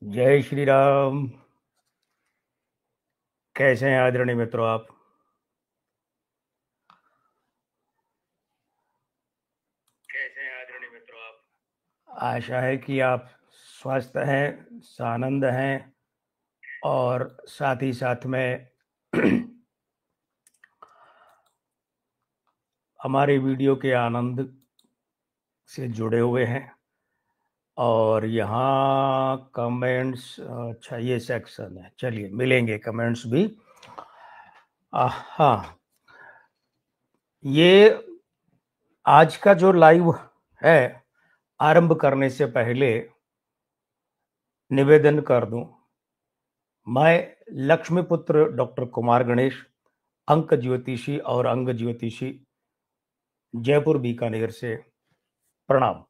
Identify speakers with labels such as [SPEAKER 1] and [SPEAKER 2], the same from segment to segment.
[SPEAKER 1] जय श्री राम। कैसे हैं आदरणीय मित्रों आप? आशा है कि आप स्वस्थ हैं, सानंद हैं और साथ ही साथ में हमारे वीडियो के आनंद से जुड़े हुए हैं। और यहाँ कमेंट्स, अच्छा ये सेक्शन है, चलिए मिलेंगे कमेंट्स भी। हाँ, ये आज का जो लाइव है, आरंभ करने से पहले निवेदन कर दूं, मैं लक्ष्मीपुत्र डॉक्टर कुमार गणेश, अंक ज्योतिषी और अंग ज्योतिषी, जयपुर बीकानेर से प्रणाम।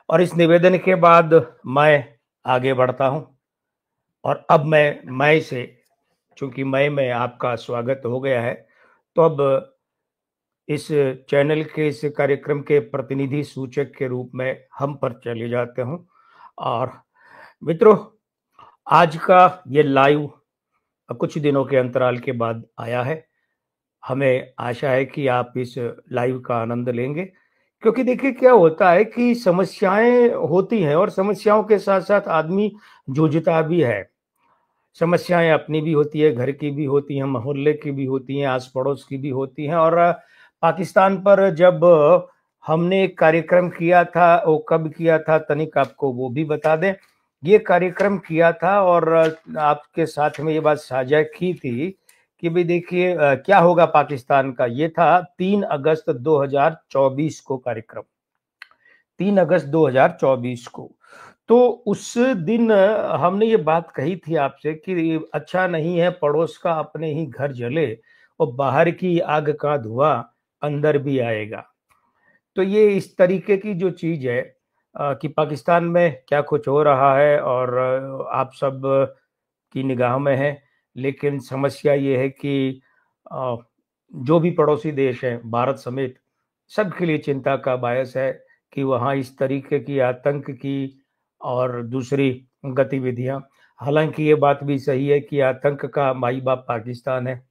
[SPEAKER 1] और इस निवेदन के बाद मैं आगे बढ़ता हूं। और अब मैं से, चूंकि मैं में आपका स्वागत हो गया है, तो अब इस चैनल के, इस कार्यक्रम के प्रतिनिधि सूचक के रूप में हम पर चले जाते हूं। और मित्रों, आज का ये लाइव कुछ दिनों के अंतराल के बाद आया है। हमें आशा है कि आप इस लाइव का आनंद लेंगे, क्योंकि देखिए क्या होता है कि समस्याएं होती हैं और समस्याओं के साथ साथ आदमी जूझता भी है। समस्याएं अपनी भी होती है, घर की भी होती हैं, मोहल्ले की भी होती हैं, आस पड़ोस की भी होती हैं। और पाकिस्तान पर जब हमने एक कार्यक्रम किया था, वो कब किया था तनिक आपको वो भी बता दें। ये कार्यक्रम किया था और आपके साथ में ये बात साझा की थी कि भाई देखिए क्या होगा पाकिस्तान का। ये था 3 अगस्त 2024 को कार्यक्रम, 3 अगस्त 2024 को। तो उस दिन हमने ये बात कही थी आपसे कि अच्छा नहीं है पड़ोस का अपने ही घर जले, और बाहर की आग का धुआं अंदर भी आएगा। तो ये इस तरीके की जो चीज है कि पाकिस्तान में क्या कुछ हो रहा है और आप सब की निगाह में है। लेकिन समस्या ये है कि अ, जो भी पड़ोसी देश हैं, भारत समेत, सबके लिए चिंता का बायस है कि वहाँ इस तरीके की आतंक की और दूसरी गतिविधियां। हालांकि ये बात भी सही है कि आतंक का माई बाप पाकिस्तान है।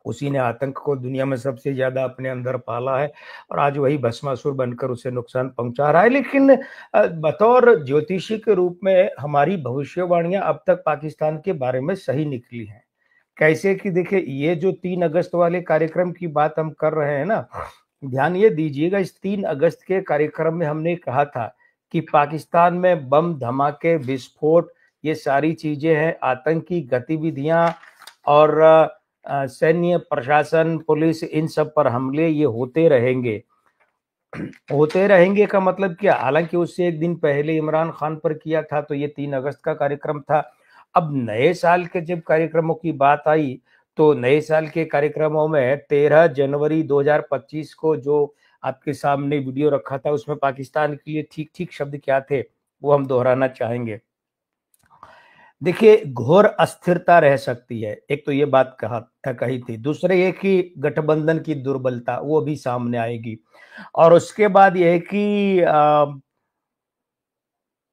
[SPEAKER 1] उसी ने आतंक को दुनिया में सबसे ज्यादा अपने अंदर पाला है और आज वही भस्मासुर बनकर उसे नुकसान पहुंचा रहा है। लेकिन बतौर ज्योतिषी के रूप में हमारी भविष्यवाणियां अब तक पाकिस्तान के बारे में सही निकली हैं। कैसे कि देखिए, ये जो 3 अगस्त वाले कार्यक्रम की बात हम कर रहे हैं ना, ध्यान ये दीजिएगा, इस 3 अगस्त के कार्यक्रम में हमने कहा था कि पाकिस्तान में बम धमाके, विस्फोट, ये सारी चीजें हैं, आतंकी गतिविधियां और सैन्य प्रशासन, पुलिस, इन सब पर हमले ये होते रहेंगे। होते रहेंगे का मतलब क्या? हालांकि उससे एक दिन पहले इमरान खान पर किया था, तो ये 3 अगस्त का कार्यक्रम था। अब नए साल के जब कार्यक्रमों की बात आई, तो नए साल के कार्यक्रमों में 13 जनवरी 2025 को जो आपके सामने वीडियो रखा था, उसमें पाकिस्तान के लिए ठीक ठीक शब्द क्या थे वो हम दोहराना चाहेंगे। देखिए, घोर अस्थिरता रह सकती है, एक तो ये बात कही थी। दूसरे ये कि गठबंधन की दुर्बलता वो भी सामने आएगी। और उसके बाद ये है कि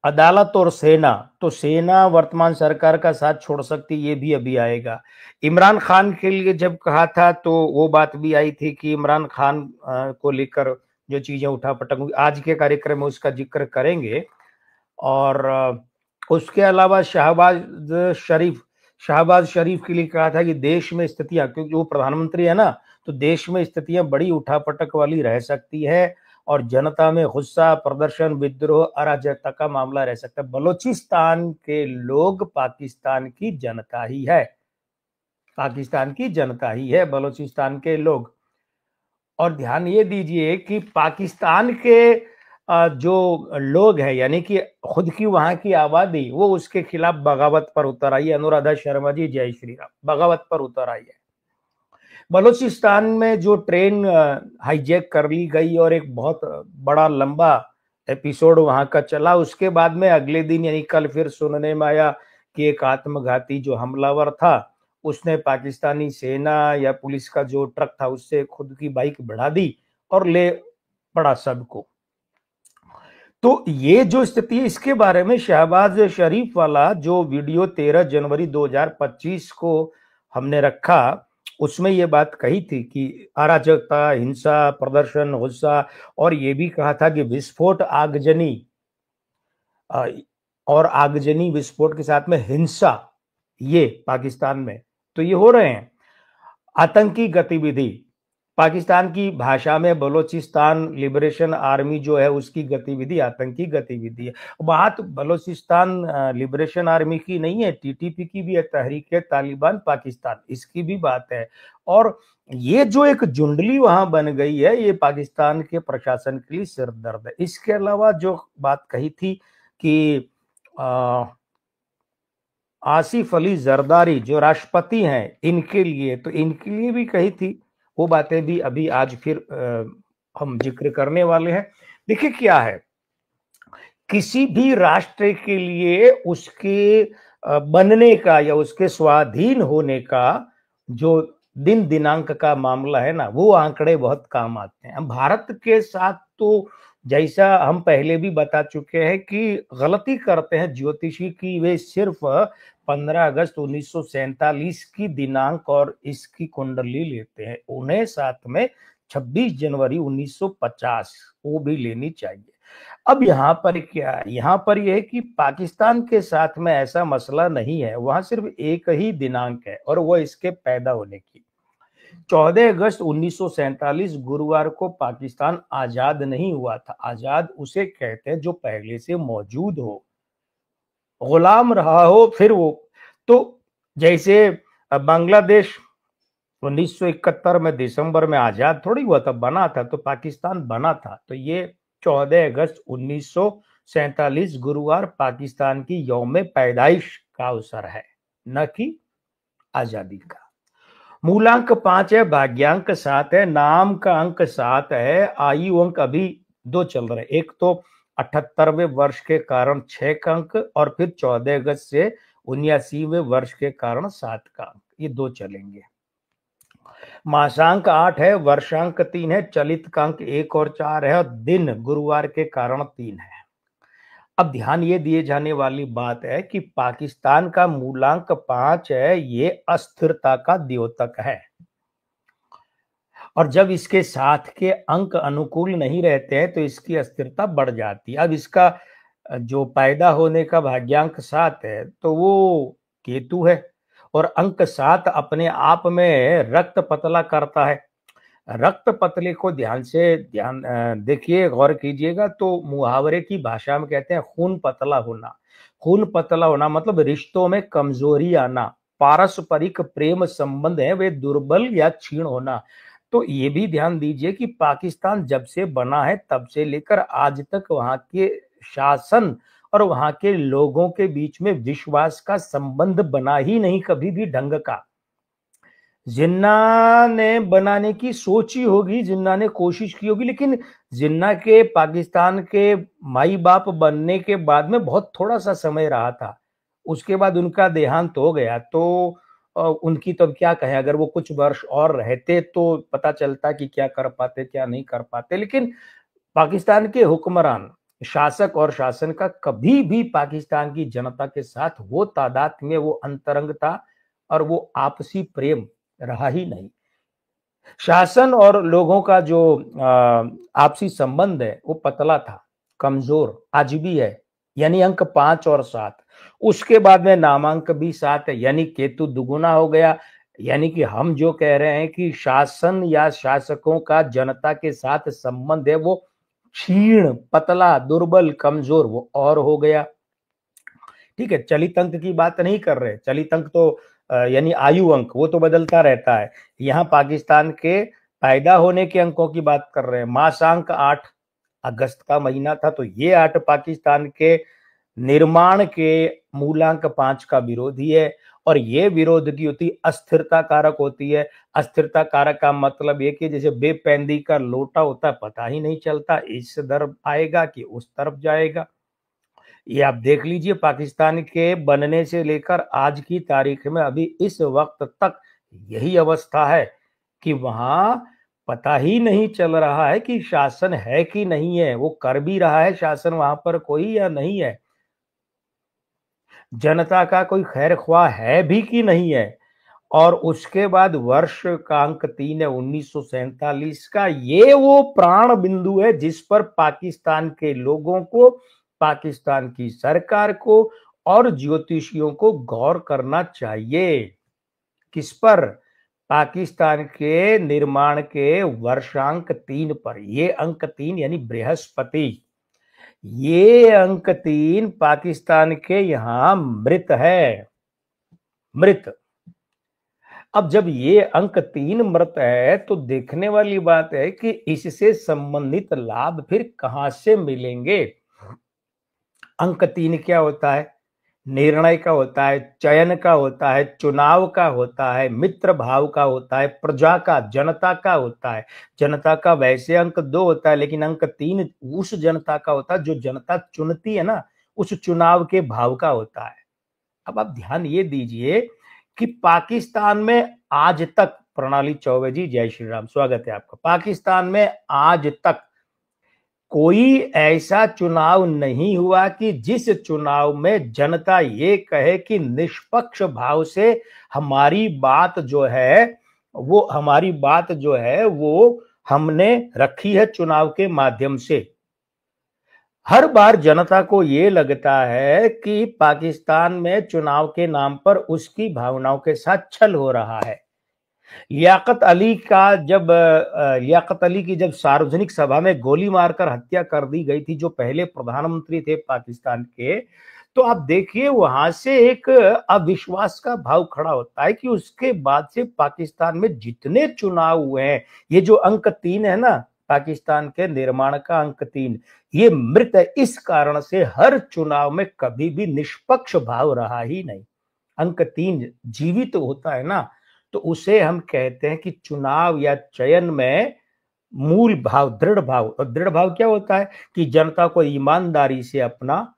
[SPEAKER 1] अदालत और सेना, तो सेना वर्तमान सरकार का साथ छोड़ सकती, ये भी अभी आएगा। इमरान खान के लिए जब कहा था तो वो बात भी आई थी कि इमरान खान को लेकर जो चीजें उठापटक हुई, आज के कार्यक्रम में उसका जिक्र करेंगे। और उसके अलावा शहबाज शरीफ के लिए कहा था कि देश में स्थितियां, क्योंकि वो प्रधानमंत्री है ना, तो देश में स्थितियां बड़ी उठापटक वाली रह सकती है और जनता में गुस्सा, प्रदर्शन, विद्रोह, अराजकता का मामला रह सकता है। बलूचिस्तान के लोग पाकिस्तान की जनता ही है, पाकिस्तान की जनता ही है बलूचिस्तान के लोग। और ध्यान ये दीजिए कि पाकिस्तान के जो लोग हैं, यानी कि खुद की वहां की आबादी, वो उसके खिलाफ बगावत पर उतर आई है। अनुराधा शर्मा जी, जय श्री राम, बगावत पर उतर आई है। बलूचिस्तान में जो ट्रेन हाईजैक कर ली गई और एक बहुत बड़ा लंबा एपिसोड वहां का चला, उसके बाद में अगले दिन यानी कल फिर सुनने में आया कि एक आत्मघाती जो हमलावर था, उसने पाकिस्तानी सेना या पुलिस का जो ट्रक था उससे खुद की बाइक बढ़ा दी और ले पड़ा सबको। तो ये जो स्थिति है, इसके बारे में शहबाज शरीफ वाला जो वीडियो 13 जनवरी 2025 को हमने रखा, उसमें ये बात कही थी कि अराजकता, हिंसा, प्रदर्शन, गुस्सा, और ये भी कहा था कि विस्फोट, आगजनी अ, और आगजनी विस्फोट के साथ में हिंसा, ये पाकिस्तान में तो ये हो रहे हैं। आतंकी गतिविधि, पाकिस्तान की भाषा में बलोचिस्तान लिबरेशन आर्मी जो है उसकी गतिविधि आतंकी गतिविधि है। बात बलोचिस्तान लिबरेशन आर्मी की नहीं है, टीटीपी की भी है, तहरीक तालिबान पाकिस्तान, इसकी भी बात है। और ये जो एक जुंडली वहां बन गई है, ये पाकिस्तान के प्रशासन के लिए सिरदर्द है। इसके अलावा जो बात कही थी कि आसिफ अली जरदारी जो राष्ट्रपति हैं, इनके लिए, तो इनके लिए भी कही थी, वो बातें भी अभी आज फिर हम जिक्र करने वाले हैं। देखिए क्या है, किसी भी राष्ट्र के लिए उसके बनने का या उसके स्वाधीन होने का जो दिन दिनांक का मामला है ना, वो आंकड़े बहुत काम आते हैं। भारत के साथ तो जैसा हम पहले भी बता चुके हैं कि गलती करते हैं ज्योतिषी की, वे सिर्फ 15 अगस्त 1947 की दिनांक और इसकी कुंडली लेते हैं, उन्हें साथ में 26 जनवरी 1950 वो भी लेनी चाहिए। अब यहाँ पर क्या है, यहाँ पर यह है कि पाकिस्तान के साथ में ऐसा मसला नहीं है, वहां सिर्फ एक ही दिनांक है और वो इसके पैदा होने की। 14 अगस्त 1947 गुरुवार को पाकिस्तान आजाद नहीं हुआ था। आजाद उसे कहते हैं जो पहले से मौजूद हो, गुलाम रहा हो फिर वो। तो जैसे बांग्लादेश 1971 में दिसंबर में आजाद थोड़ी हुआ था, बना था, तो पाकिस्तान बना था। तो ये 14 अगस्त 1947 गुरुवार पाकिस्तान की यौम पैदाइश का अवसर है, न कि आजादी का। मूलांक 5 है, भाग्यांक 7 है, नाम का अंक 7 है, आयु अंक अभी 2 चल रहे, एक तो 78वें वर्ष के कारण 6 का अंक, और फिर 14 अगस्त से 79वें वर्ष के कारण 7 का अंक, ये 2 चलेंगे। मासांक 8 है, वर्षांक 3 है, चलित का अंक 1 और 4 है, और दिन गुरुवार के कारण 3 है। अब ध्यान ये दिए जाने वाली बात है कि पाकिस्तान का मूलांक 5 है, ये अस्थिरता का द्योतक है, और जब इसके साथ के अंक अनुकूल नहीं रहते हैं तो इसकी अस्थिरता बढ़ जाती है। अब इसका जो पैदा होने का भाग्यांक 7 है, तो वो केतु है, और अंक 7 अपने आप में रक्त पतला करता है। रक्त पतले को ध्यान देखिए, गौर कीजिएगा, तो मुहावरे की भाषा में कहते हैं खून पतला होना। खून पतला होना मतलब रिश्तों में कमजोरी आना, पारस्परिक प्रेम संबंध है वे दुर्बल या क्षीण होना। तो ये भी ध्यान दीजिए कि पाकिस्तान जब से बना है तब से लेकर आज तक वहां के शासन और वहां के लोगों के बीच में विश्वास का संबंध बना ही नहीं कभी भी ढंग का। जिन्ना ने बनाने की सोची होगी, जिन्ना ने कोशिश की होगी, लेकिन जिन्ना के पाकिस्तान के माई बाप बनने के बाद में बहुत थोड़ा सा समय रहा था, उसके बाद उनका देहांत हो गया। तो उनकी तो क्या कहें, अगर वो कुछ वर्ष और रहते तो पता चलता कि क्या कर पाते क्या नहीं कर पाते। लेकिन पाकिस्तान के हुक्मरान, शासक और शासन का कभी भी पाकिस्तान की जनता के साथ वो तादाद में वो अंतरंगता और वो आपसी प्रेम रहा ही नहीं। शासन और लोगों का जो आपसी संबंध है वो पतला था, कमजोर, आज भी है, यानी अंक 5 और 7। उसके बाद में नामांक भी 7 है, यानी केतु दुगुना हो गया। यानी कि हम जो कह रहे हैं कि शासन या शासकों का जनता के साथ संबंध है वो क्षीण, पतला, दुर्बल, कमजोर, वो और हो गया। ठीक है, चलित अंक की बात नहीं कर रहे, चलित अंक तो यानी आयु अंक, वो तो बदलता रहता है। यहाँ पाकिस्तान के पैदा होने के अंकों की बात कर रहे हैं। मासांक 8, अगस्त का महीना था, तो ये 8 पाकिस्तान के निर्माण के मूलांक 5 का विरोधी है, और ये विरोध की होती अस्थिरता कारक होती है। अस्थिरता कारक का मतलब ये कि जैसे बेपैंदी का लोटा होता है, पता ही नहीं चलता इस तरफ आएगा कि उस तरफ जाएगा। ये आप देख लीजिए, पाकिस्तान के बनने से लेकर आज की तारीख में अभी इस वक्त तक यही अवस्था है कि वहां पता ही नहीं चल रहा है कि शासन है कि नहीं है, वो कर भी रहा है शासन वहां पर कोई या नहीं है, जनता का कोई खैर ख्वाह है भी कि नहीं है। और उसके बाद वर्ष का अंक 3 है 1947 का, ये वो प्राण बिंदु है जिस पर पाकिस्तान के लोगों को, पाकिस्तान की सरकार को और ज्योतिषियों को गौर करना चाहिए। किस पर? पाकिस्तान के निर्माण के वर्षांक 3 पर। ये अंक 3 यानी बृहस्पति, ये अंक 3 पाकिस्तान के यहां मृत है, मृत। अब जब ये अंक 3 मृत है तो देखने वाली बात है कि इससे संबंधित लाभ फिर कहां से मिलेंगे। अंक 3 क्या होता है? निर्णय का होता है, चयन का होता है, चुनाव का होता है, मित्र भाव का होता है, प्रजा का, जनता का होता है। जनता का वैसे अंक 2 होता है, लेकिन अंक 3 उस जनता का होता है जो जनता चुनती है ना, उस चुनाव के भाव का होता है। अब आप ध्यान ये दीजिए कि पाकिस्तान में आज तक, प्रणाली चौबे जी जय श्री राम, स्वागत है आपका। पाकिस्तान में आज तक कोई ऐसा चुनाव नहीं हुआ कि जिस चुनाव में जनता ये कहे कि निष्पक्ष भाव से हमारी बात जो है वो हमने रखी है चुनाव के माध्यम से। हर बार जनता को ये लगता है कि पाकिस्तान में चुनाव के नाम पर उसकी भावनाओं के साथ छल हो रहा है। लियाकत अली की जब सार्वजनिक सभा में गोली मारकर हत्या कर दी गई थी, जो पहले प्रधानमंत्री थे पाकिस्तान के, तो आप देखिए वहां से एक अविश्वास का भाव खड़ा होता है कि उसके बाद से पाकिस्तान में जितने चुनाव हुए हैं, ये जो अंक 3 है ना, पाकिस्तान के निर्माण का अंक 3, ये मृत है। इस कारण से हर चुनाव में कभी भी निष्पक्ष भाव रहा ही नहीं। अंक 3 जीवित होता है ना, तो उसे हम कहते हैं कि चुनाव या चयन में मूल भाव, दृढ़ भाव। और दृढ़ भाव क्या होता है? कि जनता को ईमानदारी से अपना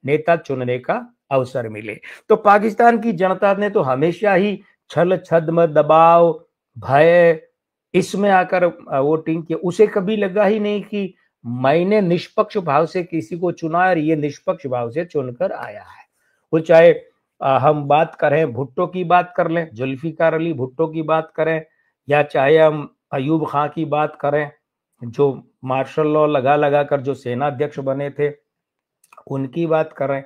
[SPEAKER 1] नेता चुनने का अवसर मिले। तो पाकिस्तान की जनता ने तो हमेशा ही छल छद्म, दबाव, भय, इसमें आकर वोटिंग की। उसे कभी लगा ही नहीं कि मैंने निष्पक्ष भाव से किसी को चुना और ये निष्पक्ष भाव से चुनकर आया है। वो चाहे हम बात करें, भुट्टो की बात कर लें, जुल्फिकार अली भुट्टो की बात करें, या चाहे हम अयूब खां की बात करें, जो मार्शल लॉ लगा लगा कर जो सेना अध्यक्ष बने थे, उनकी बात करें,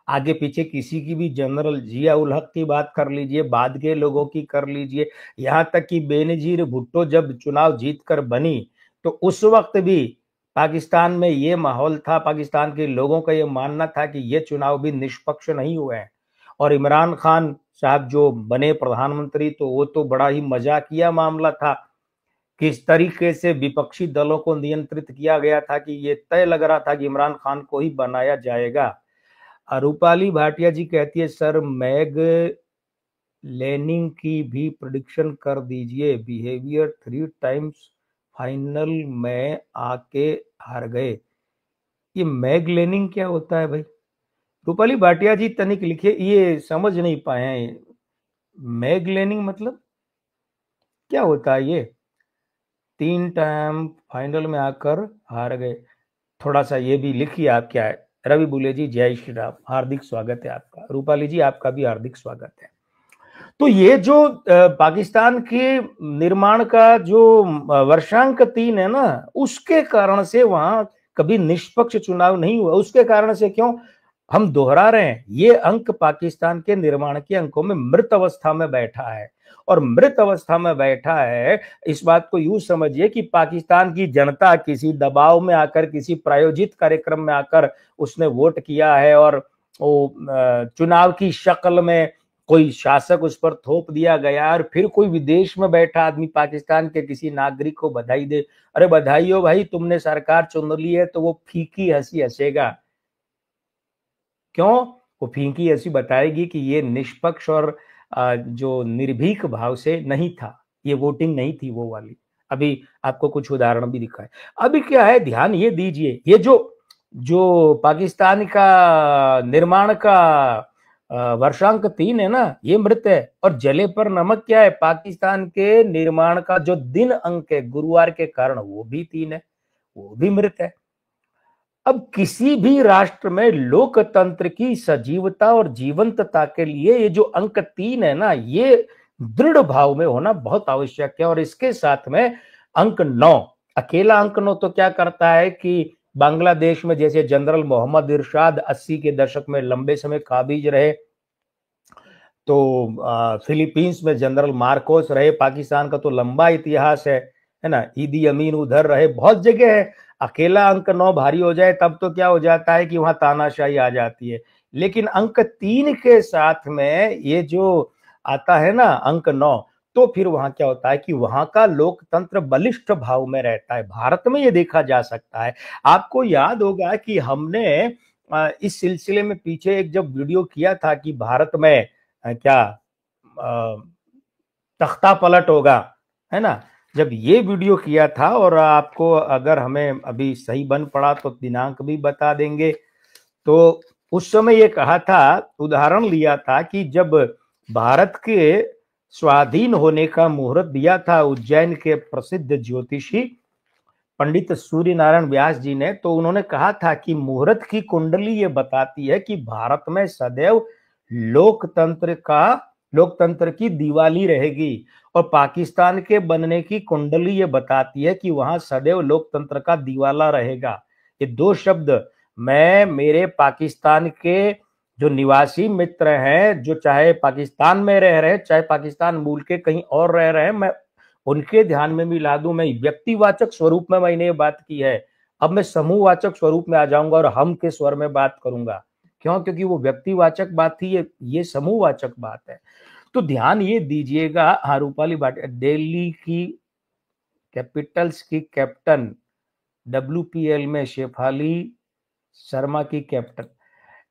[SPEAKER 1] आगे पीछे किसी की भी, जनरल जिया उल हक की बात कर लीजिए, बाद के लोगों की कर लीजिए, यहां तक कि बेनजीर भुट्टो जब चुनाव जीतकर बनी तो उस वक्त भी पाकिस्तान में ये माहौल था, पाकिस्तान के लोगों का ये मानना था कि ये चुनाव भी निष्पक्ष नहीं हुए हैं। और इमरान खान साहब जो बने प्रधानमंत्री, तो वो तो बड़ा ही मजाकिया मामला था। किस तरीके से विपक्षी दलों को नियंत्रित किया गया था कि ये तय लग रहा था कि इमरान खान को ही बनाया जाएगा। रूपाली भाटिया जी कहती है, सर मैग लेनिंग की भी प्रेडिक्शन कर दीजिए, बिहेवियर 3 टाइम्स फाइनल में आके हार गए। ये मैग लेनिंग क्या होता है भाई? रूपाली भाटिया जी तनिक लिखिए, ये समझ नहीं पाए हैं। मैग लेनिंग मतलब क्या होता है? ये 3 टाइम फाइनल में आकर हार गए, थोड़ा सा ये भी लिखिए आप क्या है। रवि बुले जी जय श्री राम, हार्दिक स्वागत है आपका। रूपाली जी आपका भी हार्दिक स्वागत है। तो ये जो पाकिस्तान के निर्माण का जो वर्षांक 3 है ना, उसके कारण से वहां कभी निष्पक्ष चुनाव नहीं हुआ। उसके कारण से, क्यों हम दोहरा रहे हैं, ये अंक पाकिस्तान के निर्माण के अंकों में मृत अवस्था में बैठा है। और मृत अवस्था में बैठा है, इस बात को यूं समझिए कि पाकिस्तान की जनता किसी दबाव में आकर, किसी प्रायोजित कार्यक्रम में आकर उसने वोट किया है, और वो चुनाव की शक्ल में कोई शासक उस पर थोप दिया गया, और फिर कोई विदेश में बैठा आदमी पाकिस्तान के किसी नागरिक को बधाई दे, अरे बधाई हो भाई, तुमने सरकार चुन ली है, तो वो फीकी हंसी हंसेगा। क्यों? वो फीकी हंसी बताएगी कि ये निष्पक्ष और जो निर्भीक भाव से नहीं था, ये वोटिंग नहीं थी वो वाली। अभी आपको कुछ उदाहरण भी दिखाए। अभी क्या है, ध्यान ये दीजिए, ये जो पाकिस्तान का निर्माण का वर्षांक 3 है ना, ये मृत है। और जले पर नमक क्या है, पाकिस्तान के निर्माण का जो दिन अंक है गुरुवार के कारण, वो भी 3 है, वो भी मृत है। अब किसी भी राष्ट्र में लोकतंत्र की सजीवता और जीवंतता के लिए ये जो अंक 3 है ना, ये दृढ़ भाव में होना बहुत आवश्यक है। और इसके साथ में अंक 9, अकेला अंक 9 तो क्या करता है कि बांग्लादेश में जैसे जनरल मोहम्मद इरशाद 80 के दशक में लंबे समय काबिज रहे, तो फिलीपींस में जनरल मार्कोस रहे, पाकिस्तान का तो लंबा इतिहास है ना, ईदी अमीन उधर रहे, बहुत जगह है। अकेला अंक 9 भारी हो जाए तब तो क्या हो जाता है कि वहां तानाशाही आ जाती है। लेकिन अंक 3 के साथ में ये जो आता है ना अंक 9, तो फिर वहां क्या होता है कि वहां का लोकतंत्र बलिष्ठ भाव में रहता है। भारत में ये देखा जा सकता है। आपको याद होगा कि हमने इस सिलसिले में पीछे एक जब वीडियो किया था कि भारत में क्या तख्ता पलट होगा, है ना, जब ये वीडियो किया था। और आपको अगर हमें अभी सही बन पड़ा तो दिनांक भी बता देंगे। तो उस समय ये कहा था, उदाहरण लिया था कि जब भारत के स्वाधीन होने का मुहूर्त दिया था उज्जैन के प्रसिद्ध ज्योतिषी पंडित सूर्य नारायण व्यास जी ने, तो उन्होंने कहा था कि मुहूर्त की कुंडली ये बताती है कि भारत में सदैव लोकतंत्र की दिवाली रहेगी। और पाकिस्तान के बनने की कुंडली ये बताती है कि वहां सदैव लोकतंत्र का दिवाला रहेगा। ये दो शब्द मैं मेरे पाकिस्तान के जो निवासी मित्र हैं, जो चाहे पाकिस्तान में रह रहे हैं चाहे पाकिस्तान मूल के कहीं और रह रहे हैं, मैं उनके ध्यान में भी ला दूं। मैं व्यक्तिवाचक स्वरूप में मैंने ये बात की है, अब मैं समूहवाचक स्वरूप में आ जाऊंगा और हम के स्वर में बात करूंगा। क्यों? क्योंकि वो व्यक्तिवाचक बात थी, ये समूहवाचक बात है। तो ध्यान ये दीजिएगा। हाँ, रूपाली भाटिया, दिल्ली की कैपिटल्स की कैप्टन WPL में शेफाली शर्मा की कैप्टन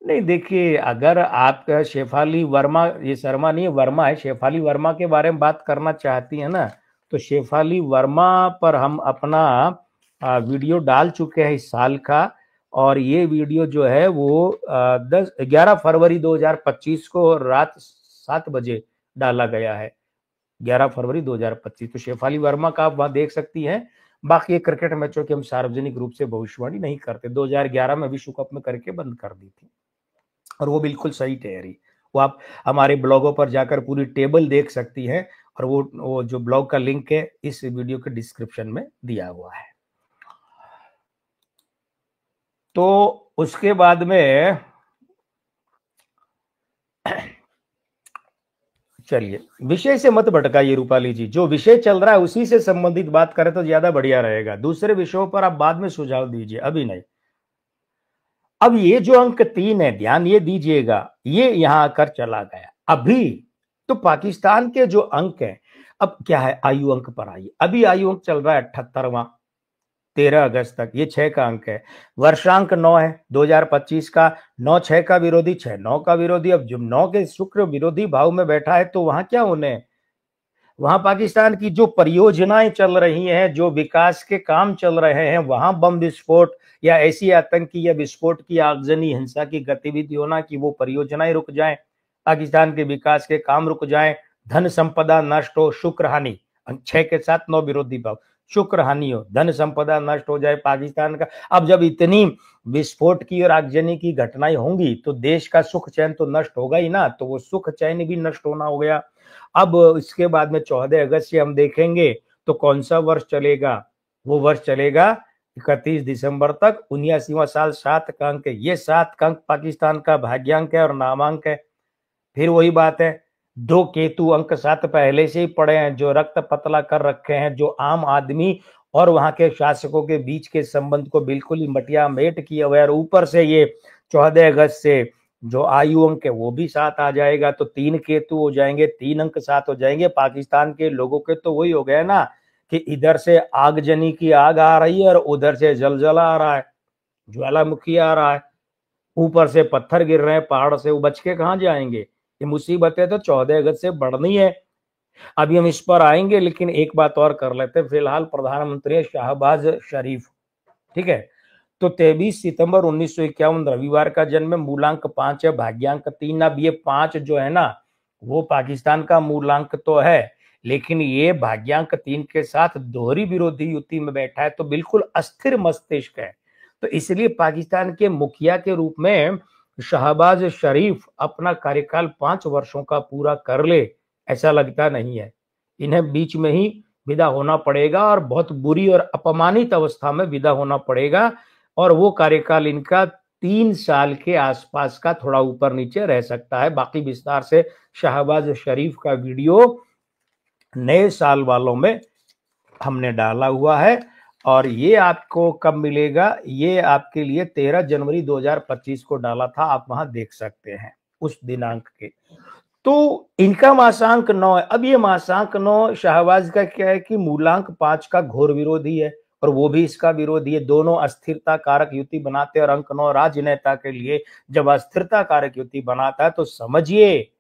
[SPEAKER 1] नहीं। देखिए, अगर आप शेफाली वर्मा, ये शर्मा नहीं है वर्मा है, शेफाली वर्मा के बारे में बात करना चाहती है ना, तो शेफाली वर्मा पर हम अपना वीडियो डाल चुके हैं इस साल का। और ये वीडियो जो है वो 11 फरवरी 2025 को रात 7 बजे डाला गया है, 11 फरवरी 2025। तो शेफाली वर्मा का आप वहां देख सकती हैं। बाकी ये क्रिकेट मैचों की हम सार्वजनिक रूप से भविष्यवाणी नहीं करते, 2011 में विश्व कप में करके बंद कर दी थी और वो बिल्कुल सही ठहरी। वो आप हमारे ब्लॉगों पर जाकर पूरी टेबल देख सकती हैं, और वो जो ब्लॉग का लिंक है इस वीडियो के डिस्क्रिप्शन में दिया हुआ है। तो उसके बाद में चलिए, विषय से मत भटकाइए रूपाली जी, जो विषय चल रहा है उसी से संबंधित बात करें तो ज्यादा बढ़िया रहेगा। दूसरे विषयों पर आप बाद में सुझाव दीजिए, अभी नहीं। अब ये जो अंक 3 है, ध्यान ये दीजिएगा, ये यहां आकर चला गया अभी। तो पाकिस्तान के जो अंक है, अब क्या है, आयु अंक पर आइए। अभी आयु अंक चल रहा है 78वां, 13 अगस्त तक, ये 6 का अंक है। वर्षांक 9 है 2025 का, 9 6 का विरोधी, 6 9 का विरोधी। अब जब 9 के शुक्र विरोधी भाव में बैठा है तो वहां क्या होने, वहां पाकिस्तान की जो परियोजनाएं चल रही हैं, जो विकास के काम चल रहे हैं, वहां बम विस्फोट या ऐसी आतंकी या विस्फोट की आगजनी हिंसा की गतिविधि होना कि वो परियोजनाएं रुक जाएं, पाकिस्तान के विकास के काम रुक जाएं, धन संपदा नष्ट हो, शुक्र हानि, 6 के साथ 9 विरोधी भाव, शुक्र हानि हो, धन संपदा नष्ट हो जाए पाकिस्तान का। अब जब इतनी विस्फोट की और आगजनी की घटनाएं होंगी तो देश का सुख चैन तो नष्ट होगा ही ना, तो वो सुख चैन भी नष्ट होना हो गया। अब इसके बाद में 14 अगस्त से हम देखेंगे तो कौन सा वर्ष चलेगा, वो वर्ष चलेगा 31 दिसंबर तक, 79वां साल, 7 का अंक है। ये 7 का अंक पाकिस्तान का भाग्यांक है और नामांक है। फिर वही बात है, 2 केतु अंक 7 पहले से ही पड़े हैं, जो रक्त पतला कर रखे हैं, जो आम आदमी और वहां के शासकों के बीच के संबंध को बिल्कुल ही मटिया मेट किया हुआ है। और ऊपर से ये 14 अगस्त से जो आयु अंक है वो भी 7 आ जाएगा, तो 3 केतु हो जाएंगे, 3 अंक 7 हो जाएंगे। पाकिस्तान के लोगों के तो वही हो गया ना कि इधर से आगजनी की आग आ रही है और उधर से जलजला आ रहा है, ज्वालामुखी आ रहा है, ऊपर से पत्थर गिर रहे हैं पहाड़ से, वो बच के कहाँ जाएंगे। ये मुसीबतें तो 14 अगस्त से बढ़नी है। अभी हम इस पर आएंगे, लेकिन एक बात और कर लेते हैं। फिलहाल प्रधानमंत्री शहबाज शरीफ, ठीक है, तो 23 सितंबर 1951 रविवार का जन्म है। मूलांक 5 है, भाग्यांक 3। अब ये 5 जो है ना, वो पाकिस्तान का मूलांक तो है, लेकिन ये भाग्यांक 3 के साथ दोहरी विरोधी युति में बैठा है, तो बिल्कुल अस्थिर मस्तिष्क है। तो इसलिए पाकिस्तान के मुखिया के रूप में शहबाज शरीफ अपना कार्यकाल 5 वर्षों का पूरा कर ले, ऐसा लगता नहीं है। इन्हें बीच में ही विदा होना पड़ेगा और बहुत बुरी और अपमानित अवस्था में विदा होना पड़ेगा, और वो कार्यकाल इनका 3 साल के आसपास का, थोड़ा ऊपर नीचे रह सकता है। बाकी विस्तार से शहबाज शरीफ का वीडियो नए साल वालों में हमने डाला हुआ है, और ये आपको कब मिलेगा, ये आपके लिए 13 जनवरी 2025 को डाला था, आप वहां देख सकते हैं उस दिनांक के। तो इनका मासांक 9 है। अब ये मासांक 9 शहबाज का क्या है कि मूलांक 5 का घोर विरोधी है, और वो भी इसका विरोधी है। दोनों अस्थिरता कारक युति बनाते हैं, और अंक 9 राजनेता के लिए जब अस्थिरता कारक युति बनाता है तो समझिए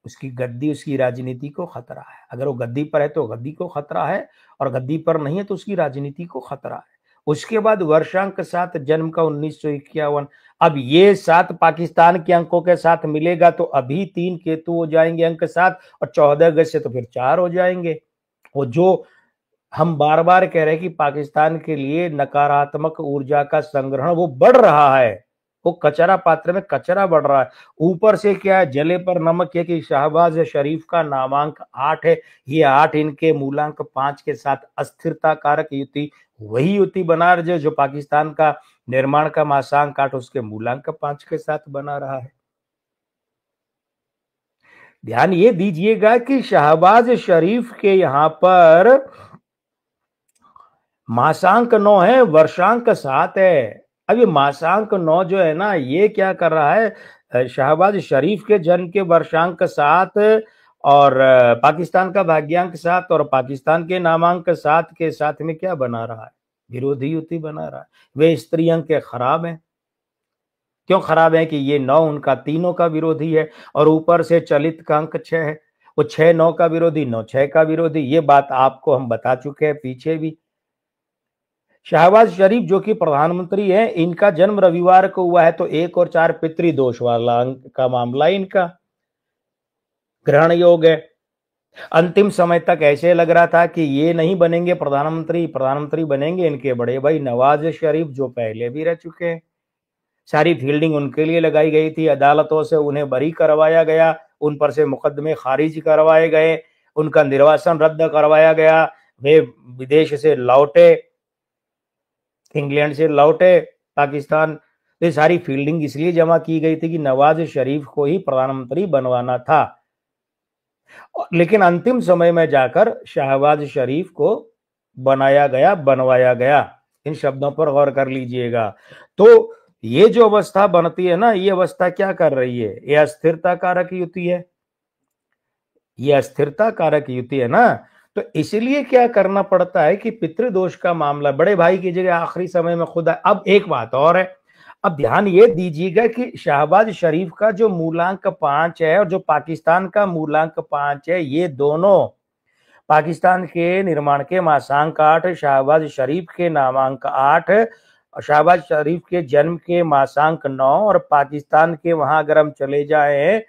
[SPEAKER 1] उसकी गद्दी, उसकी राजनीति को खतरा है। अगर वो गद्दी पर है तो गद्दी को खतरा है, और गद्दी पर नहीं है तो उसकी राजनीति को खतरा है। उसके बाद वर्षांक 7, जन्म का 1951। अब ये 7 पाकिस्तान के अंकों के साथ मिलेगा तो अभी 3 केतु हो जाएंगे अंक 7, और 14 अगस्त से तो फिर 4 हो जाएंगे। वो जो हम बार बार कह रहे हैं कि पाकिस्तान के लिए नकारात्मक ऊर्जा का संग्रहण वो बढ़ रहा है, वो कचरा पात्र में कचरा बढ़ रहा है। ऊपर से क्या है, जले पर नमक है कि शहबाज शरीफ का नामांक 8 है। ये 8 इनके मूलांक 5 के साथ अस्थिरता कारक युति, वही युति बना रहे जो पाकिस्तान का निर्माण का मासांक 8 उसके मूलांक 5 के साथ बना रहा है। ध्यान ये दीजिएगा कि शहबाज शरीफ के यहां पर मासांक 9 है, वर्षांक 7 है। अब ये मासांक 9 जो है ना, ये क्या कर रहा है, शहबाज शरीफ के जन्म के वर्षांक 7 और पाकिस्तान का भाग्यांक 7 और पाकिस्तान के नामांक 7 के साथ में क्या बना रहा है, विरोधी युति बना रहा है। वे स्त्री अंक के खराब हैं। क्यों खराब है कि ये 9 उनका तीनों का विरोधी है, और ऊपर से चलित का अंक 6 है। वो 6 9 का विरोधी, 9 6 का विरोधी। ये बात आपको हम बता चुके हैं पीछे भी। शहबाज शरीफ जो कि प्रधानमंत्री है, इनका जन्म रविवार को हुआ है, तो 1 और 4 पितृदोष वाला अंक का मामला इनका ग्रहण योग है। अंतिम समय तक ऐसे लग रहा था कि ये नहीं बनेंगे प्रधानमंत्री, प्रधानमंत्री बनेंगे इनके बड़े भाई नवाज शरीफ, जो पहले भी रह चुके हैं। सारी फील्डिंग उनके लिए लगाई गई थी, अदालतों से उन्हें बरी करवाया गया, उन पर से मुकदमे खारिज करवाए गए, उनका निर्वासन रद्द करवाया गया, वे विदेश से लौटे, इंग्लैंड से लौटे पाकिस्तान। तो ये सारी फील्डिंग इसलिए जमा की गई थी कि नवाज शरीफ को ही प्रधानमंत्री बनवाना था, लेकिन अंतिम समय में जाकर शहबाज शरीफ को बनवाया गया। इन शब्दों पर गौर कर लीजिएगा। तो ये जो अवस्था बनती है ना, ये अवस्था क्या कर रही है, ये अस्थिरता कारक युति है, ये अस्थिरता कारक युति है ना। तो इसलिए क्या करना पड़ता है कि पितृदोष का मामला बड़े भाई की जगह आखिरी समय में खुद है। अब एक बात और है, अब ध्यान ये दीजिएगा कि शहबाज शरीफ का जो मूलांक 5 है और जो पाकिस्तान का मूलांक 5 है, ये दोनों पाकिस्तान के निर्माण के मासांक 8, शहबाज शरीफ के नामांक 8, शहबाज शरीफ के जन्म के मासांक 9, और पाकिस्तान के वहां अगर हम चले जाए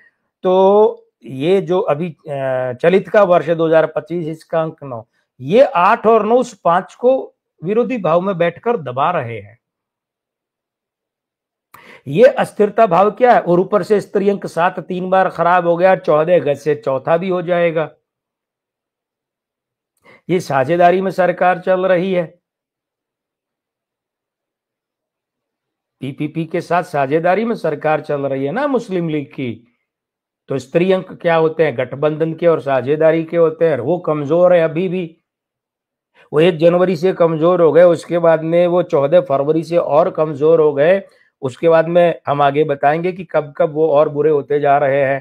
[SPEAKER 1] तो ये जो अभी चलित का वर्ष 2025, इसका अंक 9, ये 8 और 9 उस 5 को विरोधी भाव में बैठकर दबा रहे हैं। ये अस्थिरता भाव क्या है, और ऊपर से स्त्री अंक 7 3 बार खराब हो गया, 14 अगस्त से चौथा भी हो जाएगा। ये साझेदारी में सरकार चल रही है, पीपीपी के साथ साझेदारी में सरकार चल रही है ना मुस्लिम लीग की। तो स्त्री अंक क्या होते हैं, गठबंधन के और साझेदारी के होते हैं, वो कमजोर है अभी भी। वो 1 जनवरी से कमजोर हो गए, उसके बाद में वो 14 फरवरी से और कमजोर हो गए। उसके बाद में हम आगे बताएंगे कि कब कब वो और बुरे होते जा रहे हैं।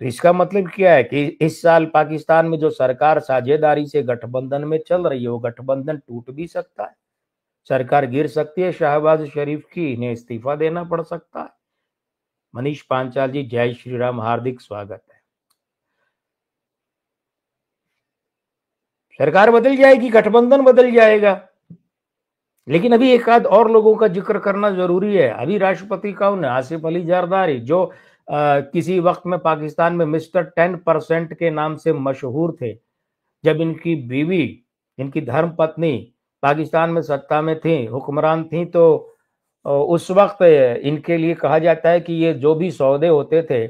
[SPEAKER 1] तो इसका मतलब क्या है कि इस साल पाकिस्तान में जो सरकार साझेदारी से गठबंधन में चल रही है, वो गठबंधन टूट भी सकता है, सरकार गिर सकती है शहबाज शरीफ की, इन्हें इस्तीफा देना पड़ सकता है। मनीष पांचाल जी, जय श्री राम, हार्दिक स्वागत है। सरकार बदल जाएगी, गठबंधन बदल जाएगा, लेकिन अभी एक आध और लोगों का जिक्र करना जरूरी है। अभी राष्ट्रपति कौन है? आसिफ अली जरदारी, जो किसी वक्त में पाकिस्तान में मिस्टर 10% के नाम से मशहूर थे। जब इनकी बीवी, इनकी धर्म पत्नी पाकिस्तान में सत्ता में थी, हुक्मरान थी, तो उस वक्त इनके लिए कहा जाता है कि ये जो भी सौदे होते थे,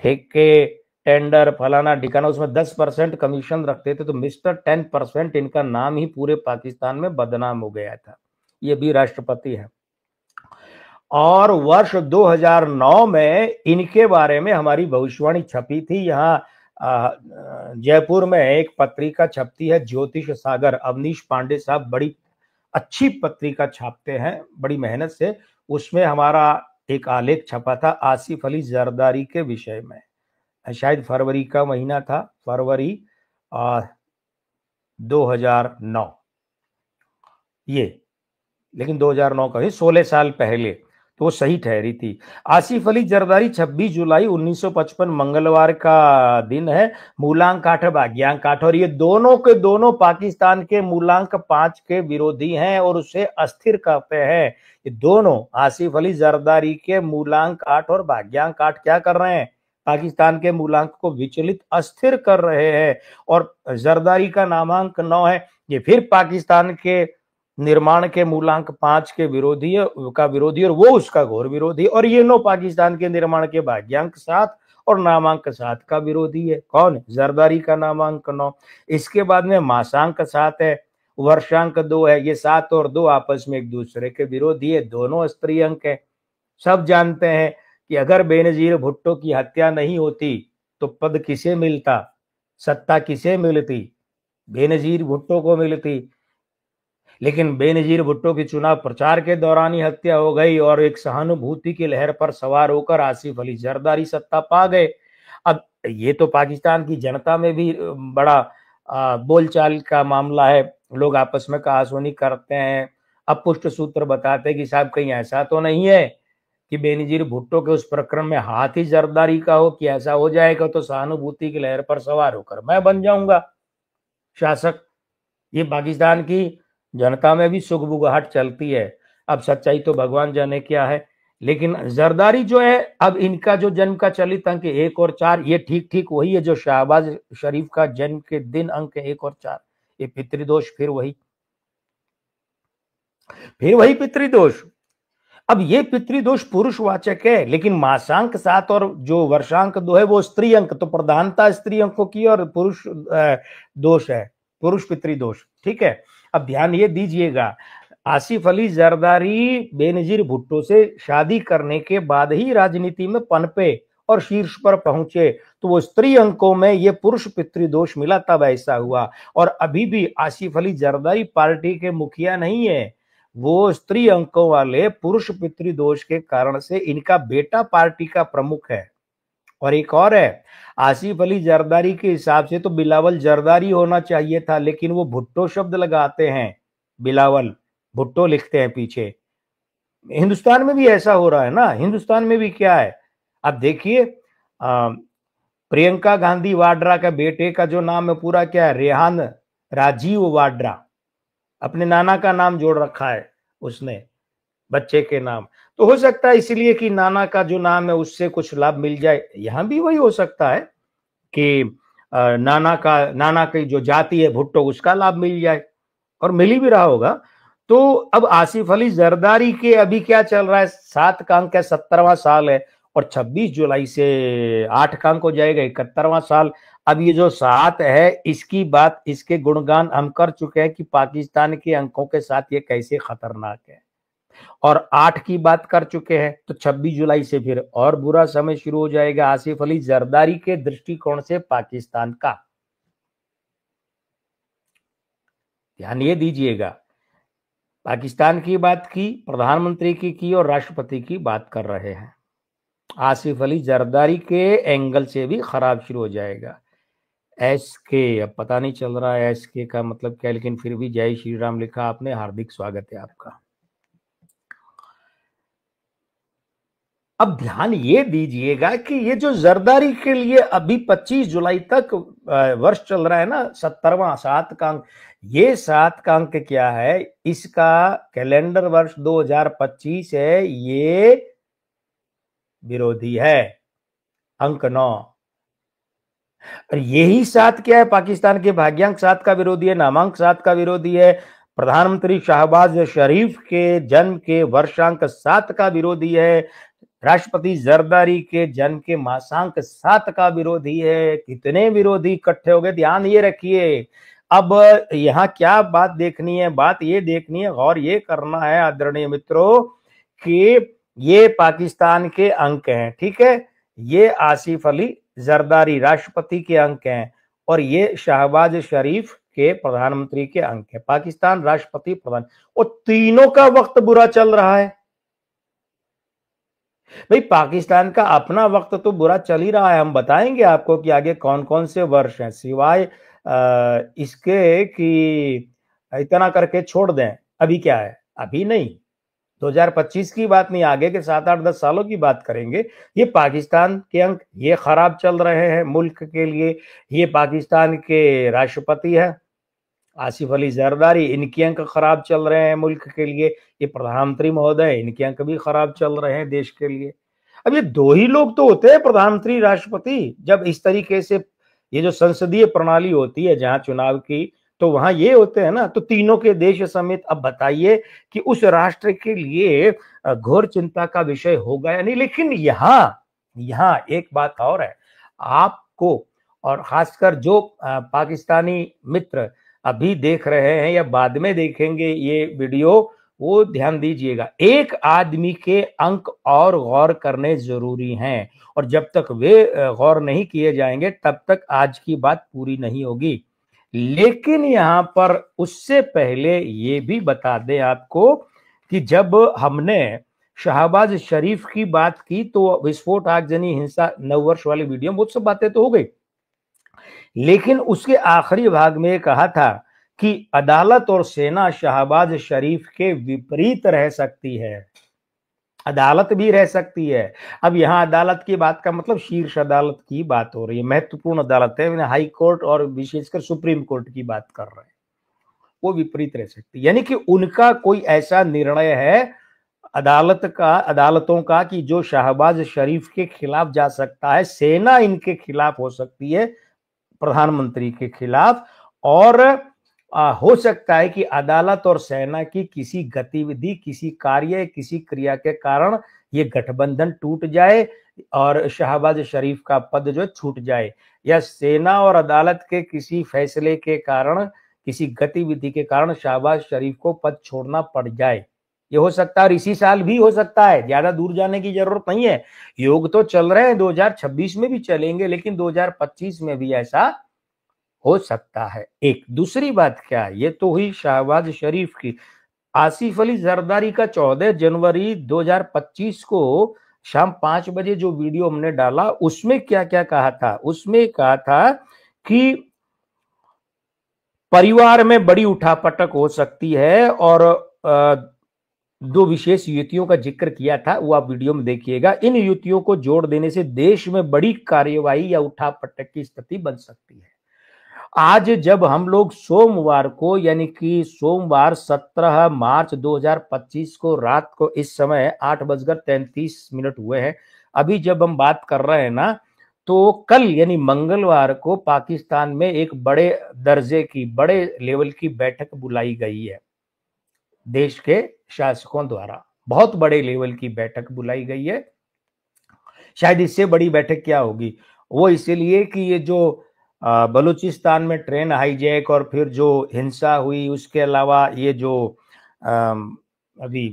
[SPEAKER 1] ठेके, टेंडर, फलाना ढिकाना, उसमें 10% कमीशन रखते थे, तो मिस्टर 10% इनका नाम ही पूरे पाकिस्तान में बदनाम हो गया था। ये भी राष्ट्रपति है। और वर्ष 2009 में इनके बारे में हमारी भविष्यवाणी छपी थी। यहाँ जयपुर में एक पत्रिका छपती है, ज्योतिष सागर। अवनीश पांडे साहब बड़ी अच्छी पत्रिका छापते हैं, बड़ी मेहनत से। उसमें हमारा एक आलेख छपा था आसिफ अली जरदारी के विषय में। शायद फरवरी का महीना था, फरवरी 2009 ये, लेकिन 2009 का ही 16 साल पहले, तो वो सही ठहरी थी। आसिफ अली जरदारी 26 जुलाई 1955 मंगलवार का दिन है। मूलांक 8 भाग्यांक 8, और ये दोनों के दोनों पाकिस्तान के मूलांक 5 के विरोधी हैं और उसे अस्थिर कहते हैं। ये दोनों आसिफ अली जरदारी के मूलांक 8 और भाग्यांक 8 क्या कर रहे हैं? पाकिस्तान के मूलांक को विचलित, अस्थिर कर रहे हैं। और जरदारी का नामांक 9 है, ये फिर पाकिस्तान के निर्माण के मूलांक 5 के विरोधी का विरोधी, और वो उसका घोर विरोधी। और ये 9 पाकिस्तान के निर्माण के भाग्यांक 7 और नामांक 7 का विरोधी है। कौन? जरदारी का नामांक 9। इसके बाद में मासांक 7 है, वर्षांक 2 है। ये 7 और 2 आपस में एक दूसरे के विरोधी है, दोनों स्त्री अंक है। सब जानते हैं कि अगर बेनजीर भुट्टो की हत्या नहीं होती तो पद किसे मिलता, सत्ता किसे मिलती? बेनजीर भुट्टो को मिलती। लेकिन बेनजीर भुट्टो की चुनाव प्रचार के दौरान ही हत्या हो गई और एक सहानुभूति की लहर पर सवार होकर आसिफ अली जरदारी सत्ता पा गए। अब ये तो पाकिस्तान की जनता में भी बड़ा बोलचाल का मामला है। लोग आपस में कहासुनी करते हैं, अपुष्ट सूत्र बताते हैं कि साहब कहीं ऐसा तो नहीं है कि बेनजीर भुट्टो के उस प्रकरण में हाथ ही जरदारी का हो, कि ऐसा हो जाएगा तो सहानुभूति की लहर पर सवार होकर मैं बन जाऊंगा शासक। ये पाकिस्तान की जनता में भी सुगबुगाहट चलती है। अब सच्चाई तो भगवान जाने क्या है। लेकिन जरदारी जो है, अब इनका जो जन्म का चलित अंक 1 और 4, ये ठीक ठीक वही है जो शहबाज शरीफ का जन्म के दिन अंक 1 और 4। ये पितृदोष फिर वही पितृदोष। अब ये पितृदोष पुरुषवाचक है, लेकिन मासांक 7 और जो वर्षांक 2 है वो स्त्री अंक, तो प्रधानता स्त्री अंकों की और पुरुष दोष है, पुरुष पितृदोष। ठीक है। अब ध्यान ये दीजिएगा, आसिफ अली जरदारी बेनजीर भुट्टो से शादी करने के बाद ही राजनीति में पनपे और शीर्ष पर पहुंचे, तो वो स्त्री अंकों में ये पुरुष पितृदोष मिला, तब ऐसा हुआ। और अभी भी आसिफ अली जरदारी पार्टी के मुखिया नहीं है, वो स्त्री अंकों वाले पुरुष पितृदोष के कारण से इनका बेटा पार्टी का प्रमुख है। और एक और है, आसिफ अली जरदारी के हिसाब से तो बिलावल जरदारी होना चाहिए था, लेकिन वो भुट्टो शब्द लगाते हैं, बिलावल भुट्टो लिखते हैं पीछे। हिंदुस्तान में भी ऐसा हो रहा है ना। हिंदुस्तान में भी क्या है, अब देखिए, प्रियंका गांधी वाड्रा का बेटे का जो नाम है पूरा क्या है? रेहान राजीव वाड्रा। अपने नाना का नाम जोड़ रखा है उसने बच्चे के नाम। तो हो सकता है इसलिए कि नाना का जो नाम है उससे कुछ लाभ मिल जाए। यहां भी वही हो सकता है कि नाना की जो जाति है भुट्टो, उसका लाभ मिल जाए, और मिल ही भी रहा होगा। तो अब आसिफ अली जरदारी के अभी क्या चल रहा है? 7 का अंक है, 70वां साल है, और 26 जुलाई से 8 का अंक हो जाएगा, 71वां साल। अब ये जो 7 है, इसकी बात, इसके गुणगान हम कर चुके हैं कि पाकिस्तान के अंकों के साथ ये कैसे खतरनाक है, और 8 की बात कर चुके हैं। तो 26 जुलाई से फिर और बुरा समय शुरू हो जाएगा आसिफ अली जरदारी के दृष्टिकोण से पाकिस्तान का। ध्यान ये दीजिएगा, पाकिस्तान की बात की, प्रधानमंत्री की और राष्ट्रपति की बात कर रहे हैं। आसिफ अली जरदारी के एंगल से भी खराब शुरू हो जाएगा। SK, अब पता नहीं चल रहा है SK का मतलब क्या, लेकिन फिर भी जय श्री राम लिखा आपने, हार्दिक स्वागत है आपका। अब ध्यान ये दीजिएगा कि ये जो जरदारी के लिए अभी 25 जुलाई तक वर्ष चल रहा है ना, 70वां 7 का अंक, ये 7 का अंक क्या है, इसका कैलेंडर वर्ष 2025 है, ये विरोधी है, अंक 9। और यही 7 क्या है, पाकिस्तान के भाग्यांक 7 का विरोधी है, नामांक 7 का विरोधी है, प्रधानमंत्री शहबाज शरीफ के जन्म के वर्षांक 7 का विरोधी है, राष्ट्रपति जरदारी के जन्म के मासांक 7 का विरोधी है। कितने विरोधी इकट्ठे हो गए, ध्यान ये रखिए। अब यहाँ क्या बात देखनी है, बात ये देखनी है, गौर ये करना है आदरणीय मित्रों कि ये पाकिस्तान के अंक हैं, ठीक है, ये आसिफ अली जरदारी राष्ट्रपति के अंक हैं और ये शहबाज शरीफ के प्रधानमंत्री के अंक है। पाकिस्तान राष्ट्रपति प्रधान, और तीनों का वक्त बुरा चल रहा है। भाई पाकिस्तान का अपना वक्त तो बुरा चल ही रहा है, हम बताएंगे आपको कि आगे कौन कौन से वर्ष हैं, सिवाय इसके कि इतना करके छोड़ दें। अभी क्या है, अभी नहीं, 2025 की बात नहीं, आगे के 7 8 10 सालों की बात करेंगे। ये पाकिस्तान के अंक ये खराब चल रहे हैं मुल्क के लिए। ये पाकिस्तान के राष्ट्रपति हैं आसिफ अली जरदारी, इनके अंक खराब चल रहे हैं मुल्क के लिए। ये प्रधानमंत्री महोदय, इनके अंक भी खराब चल रहे हैं देश के लिए। अब ये दो ही लोग तो होते हैं प्रधानमंत्री राष्ट्रपति, जब इस तरीके से ये जो संसदीय प्रणाली होती है जहां चुनाव की, तो वहां ये होते हैं ना, तो तीनों के देश समेत। अब बताइए कि उस राष्ट्र के लिए घोर चिंता का विषय होगा या नहीं। लेकिन यहाँ एक बात और है, आपको और खासकर जो पाकिस्तानी मित्र अभी देख रहे हैं या बाद में देखेंगे ये वीडियो, वो ध्यान दीजिएगा, एक आदमी के अंक और गौर करने जरूरी हैं, और जब तक वे गौर नहीं किए जाएंगे तब तक आज की बात पूरी नहीं होगी। लेकिन यहां पर उससे पहले ये भी बता दें आपको कि जब हमने शहबाज शरीफ की बात की तो विस्फोट आगजनी हिंसा 9 वर्ष वाली वीडियो में बहुत सब बातें तो हो गई, लेकिन उसके आखिरी भाग में कहा था कि अदालत और सेना शहबाज शरीफ के विपरीत रह सकती है, अदालत भी रह सकती है। अब यहां अदालत की बात का मतलब शीर्ष अदालत की बात हो रही है, महत्वपूर्ण अदालत है, हाई कोर्ट और विशेषकर सुप्रीम कोर्ट की बात कर रहे हैं, वो विपरीत रह सकती है। यानी कि उनका कोई ऐसा निर्णय है अदालतों का कि जो शहबाज शरीफ के खिलाफ जा सकता है, सेना इनके खिलाफ हो सकती है, प्रधानमंत्री के खिलाफ, और हो सकता है कि अदालत और सेना की किसी गतिविधि, किसी कार्य, किसी क्रिया के कारण ये गठबंधन टूट जाए और शहबाज शरीफ का पद जो छूट जाए, या सेना और अदालत के किसी फैसले के कारण, किसी गतिविधि के कारण शहबाज शरीफ को पद छोड़ना पड़ जाए। ये हो सकता है और इसी साल भी हो सकता है, ज्यादा दूर जाने की जरूरत नहीं है। योग तो चल रहे हैं, 2026 में भी चलेंगे, लेकिन 2025 में भी ऐसा हो सकता है। एक दूसरी बात क्या है, ये तो हुई शहबाज शरीफ की। आसिफ अली जरदारी का 14 जनवरी 2025 को शाम 5 बजे जो वीडियो हमने डाला, उसमें क्या क्या कहा था, उसमें कहा था कि परिवार में बड़ी उठापटक हो सकती है, और दो विशेष युतियों का जिक्र किया था, वो आप वीडियो में देखिएगा। इन युतियों को जोड़ देने से देश में बड़ी कार्यवाही या उठापटक की स्थिति बन सकती है। आज जब हम लोग सोमवार को, यानी कि सोमवार 17 मार्च 2025 को रात को इस समय 8:33 हुए हैं, अभी जब हम बात कर रहे हैं ना, तो कल यानी मंगलवार को पाकिस्तान में एक बड़े दर्जे की, बड़े लेवल की बैठक बुलाई गई है देश के शासकों द्वारा। बहुत बड़े लेवल की बैठक बुलाई गई है। शायद इससे बड़ी बैठक क्या होगी, वो इसीलिए कि ये जो बलूचिस्तान में ट्रेन हाईजैक और फिर जो हिंसा हुई, उसके अलावा ये जो अभी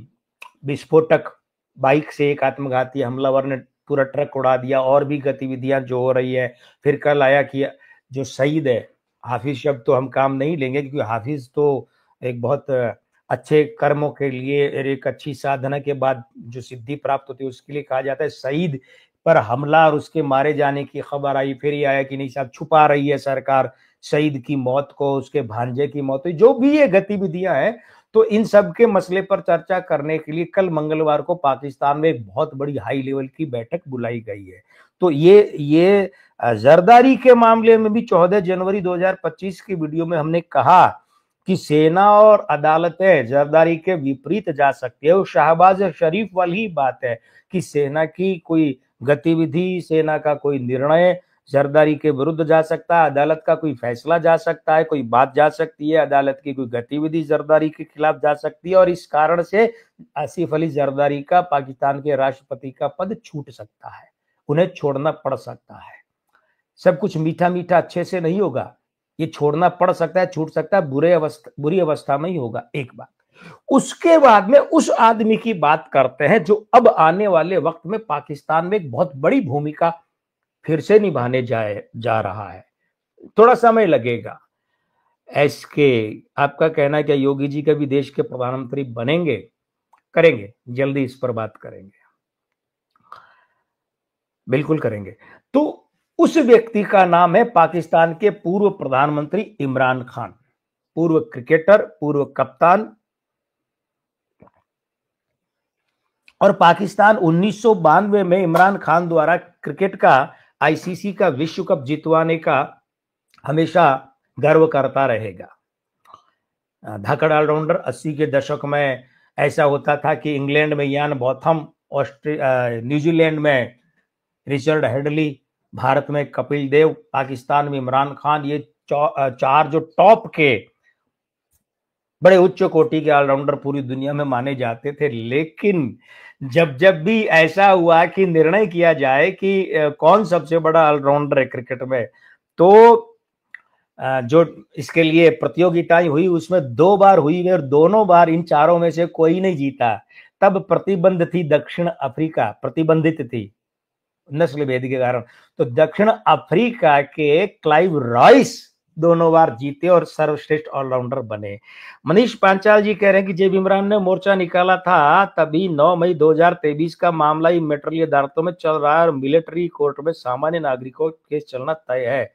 [SPEAKER 1] विस्फोटक बाइक से एक आत्मघाती हमलावर ने पूरा ट्रक उड़ा दिया, और भी गतिविधियां जो हो रही है। फिर कल आया कि जो शहीद है, हाफिज शब्द तो हम काम नहीं लेंगे क्योंकि हाफिज तो एक बहुत अच्छे कर्मों के लिए, एक अच्छी साधना के बाद जो सिद्धि प्राप्त होती है उसके लिए कहा जाता है। शहीद पर हमला और उसके मारे जाने की खबर आई, फिर ये आया कि नहीं साहब छुपा रही है सरकार शहीद की मौत को, उसके भांजे की मौत हुई, जो भी ये गतिविधियां हैं, तो इन सब के मसले पर चर्चा करने के लिए कल मंगलवार को पाकिस्तान में एक बहुत बड़ी हाई लेवल की बैठक बुलाई गई है। तो ये जरदारी के मामले में भी 14 जनवरी 2025 की वीडियो में हमने कहा कि सेना और अदालतें जरदारी के विपरीत जा सकती है। वो शहबाज शरीफ वाली ही बात है कि सेना की कोई गतिविधि, सेना का कोई निर्णय जरदारी के विरुद्ध जा सकता है, अदालत का कोई फैसला जा सकता है, कोई बात जा सकती है, अदालत की कोई गतिविधि जरदारी के खिलाफ जा सकती है, और इस कारण से आसिफ अली जरदारी का पाकिस्तान के राष्ट्रपति का पद छूट सकता है, उन्हें छोड़ना पड़ सकता है। सब कुछ मीठा मीठा अच्छे से नहीं होगा, ये छोड़ना पड़ सकता है, छूट सकता है, बुरी अवस्था में ही होगा। एक बात। उसके बाद में उस आदमी की बात करते हैं जो अब आने वाले वक्त में पाकिस्तान में एक बहुत बड़ी भूमिका फिर से निभाने जा रहा है। थोड़ा समय लगेगा। एसके, आपका कहना है क्या योगी जी कभी देश के प्रधानमंत्री बनेंगे? करेंगे, जल्दी इस पर बात करेंगे, बिल्कुल करेंगे। तो उस व्यक्ति का नाम है पाकिस्तान के पूर्व प्रधानमंत्री इमरान खान, पूर्व क्रिकेटर, पूर्व कप्तान। और पाकिस्तान 1992 में इमरान खान द्वारा क्रिकेट का आईसीसी का विश्व कप जितवाने का हमेशा गर्व करता रहेगा। धाकड़ ऑलराउंडर 80 के दशक में ऐसा होता था कि इंग्लैंड में यान बॉथम, न्यूजीलैंड में रिचर्ड हेडली, भारत में कपिल देव, पाकिस्तान में इमरान खान, ये चार जो टॉप के बड़े उच्च कोटि के ऑलराउंडर पूरी दुनिया में माने जाते थे। लेकिन जब भी ऐसा हुआ कि निर्णय किया जाए कि कौन सबसे बड़ा ऑलराउंडर है क्रिकेट में, तो जो इसके लिए प्रतियोगिताएं हुई उसमें 2 बार हुई और दोनों बार इन चारों में से कोई नहीं जीता। तब प्रतिबंध थी दक्षिण अफ्रीका, प्रतिबंधित थी नस्ल भेद के कारण। तो दक्षिण अफ्रीका के क्लाइव रॉयस दोनों बार जीते और सर्वश्रेष्ठ ऑलराउंडर बने। मनीष पांचाल जी कह रहे हैं कि जब इमरान ने मोर्चा निकाला था तभी 9 मई 2023 का मामला ही मेट्रोली अदालतों में चल रहा है और मिलिट्री कोर्ट में सामान्य नागरिकों केस चलना तय है।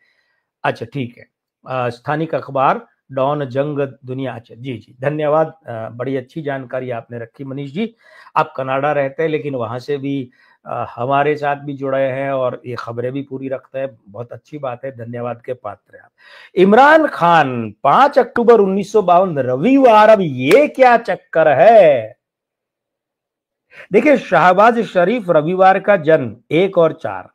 [SPEAKER 1] अच्छा, ठीक है। स्थानिक अखबार डॉन जंग दुनिया। अच्छा, जी जी, धन्यवाद। बड़ी अच्छी जानकारी आपने रखी मनीष जी। आप कनाडा रहते हैं लेकिन वहां से भी हमारे साथ भी जुड़े हैं और ये खबरें भी पूरी रखते हैं, बहुत अच्छी बात है, धन्यवाद के पात्र हैं आप। इमरान खान 5 अक्टूबर 1952 रविवार, अब ये क्या चक्कर है? देखिए, शहबाज शरीफ रविवार का जन्म 1 और 4,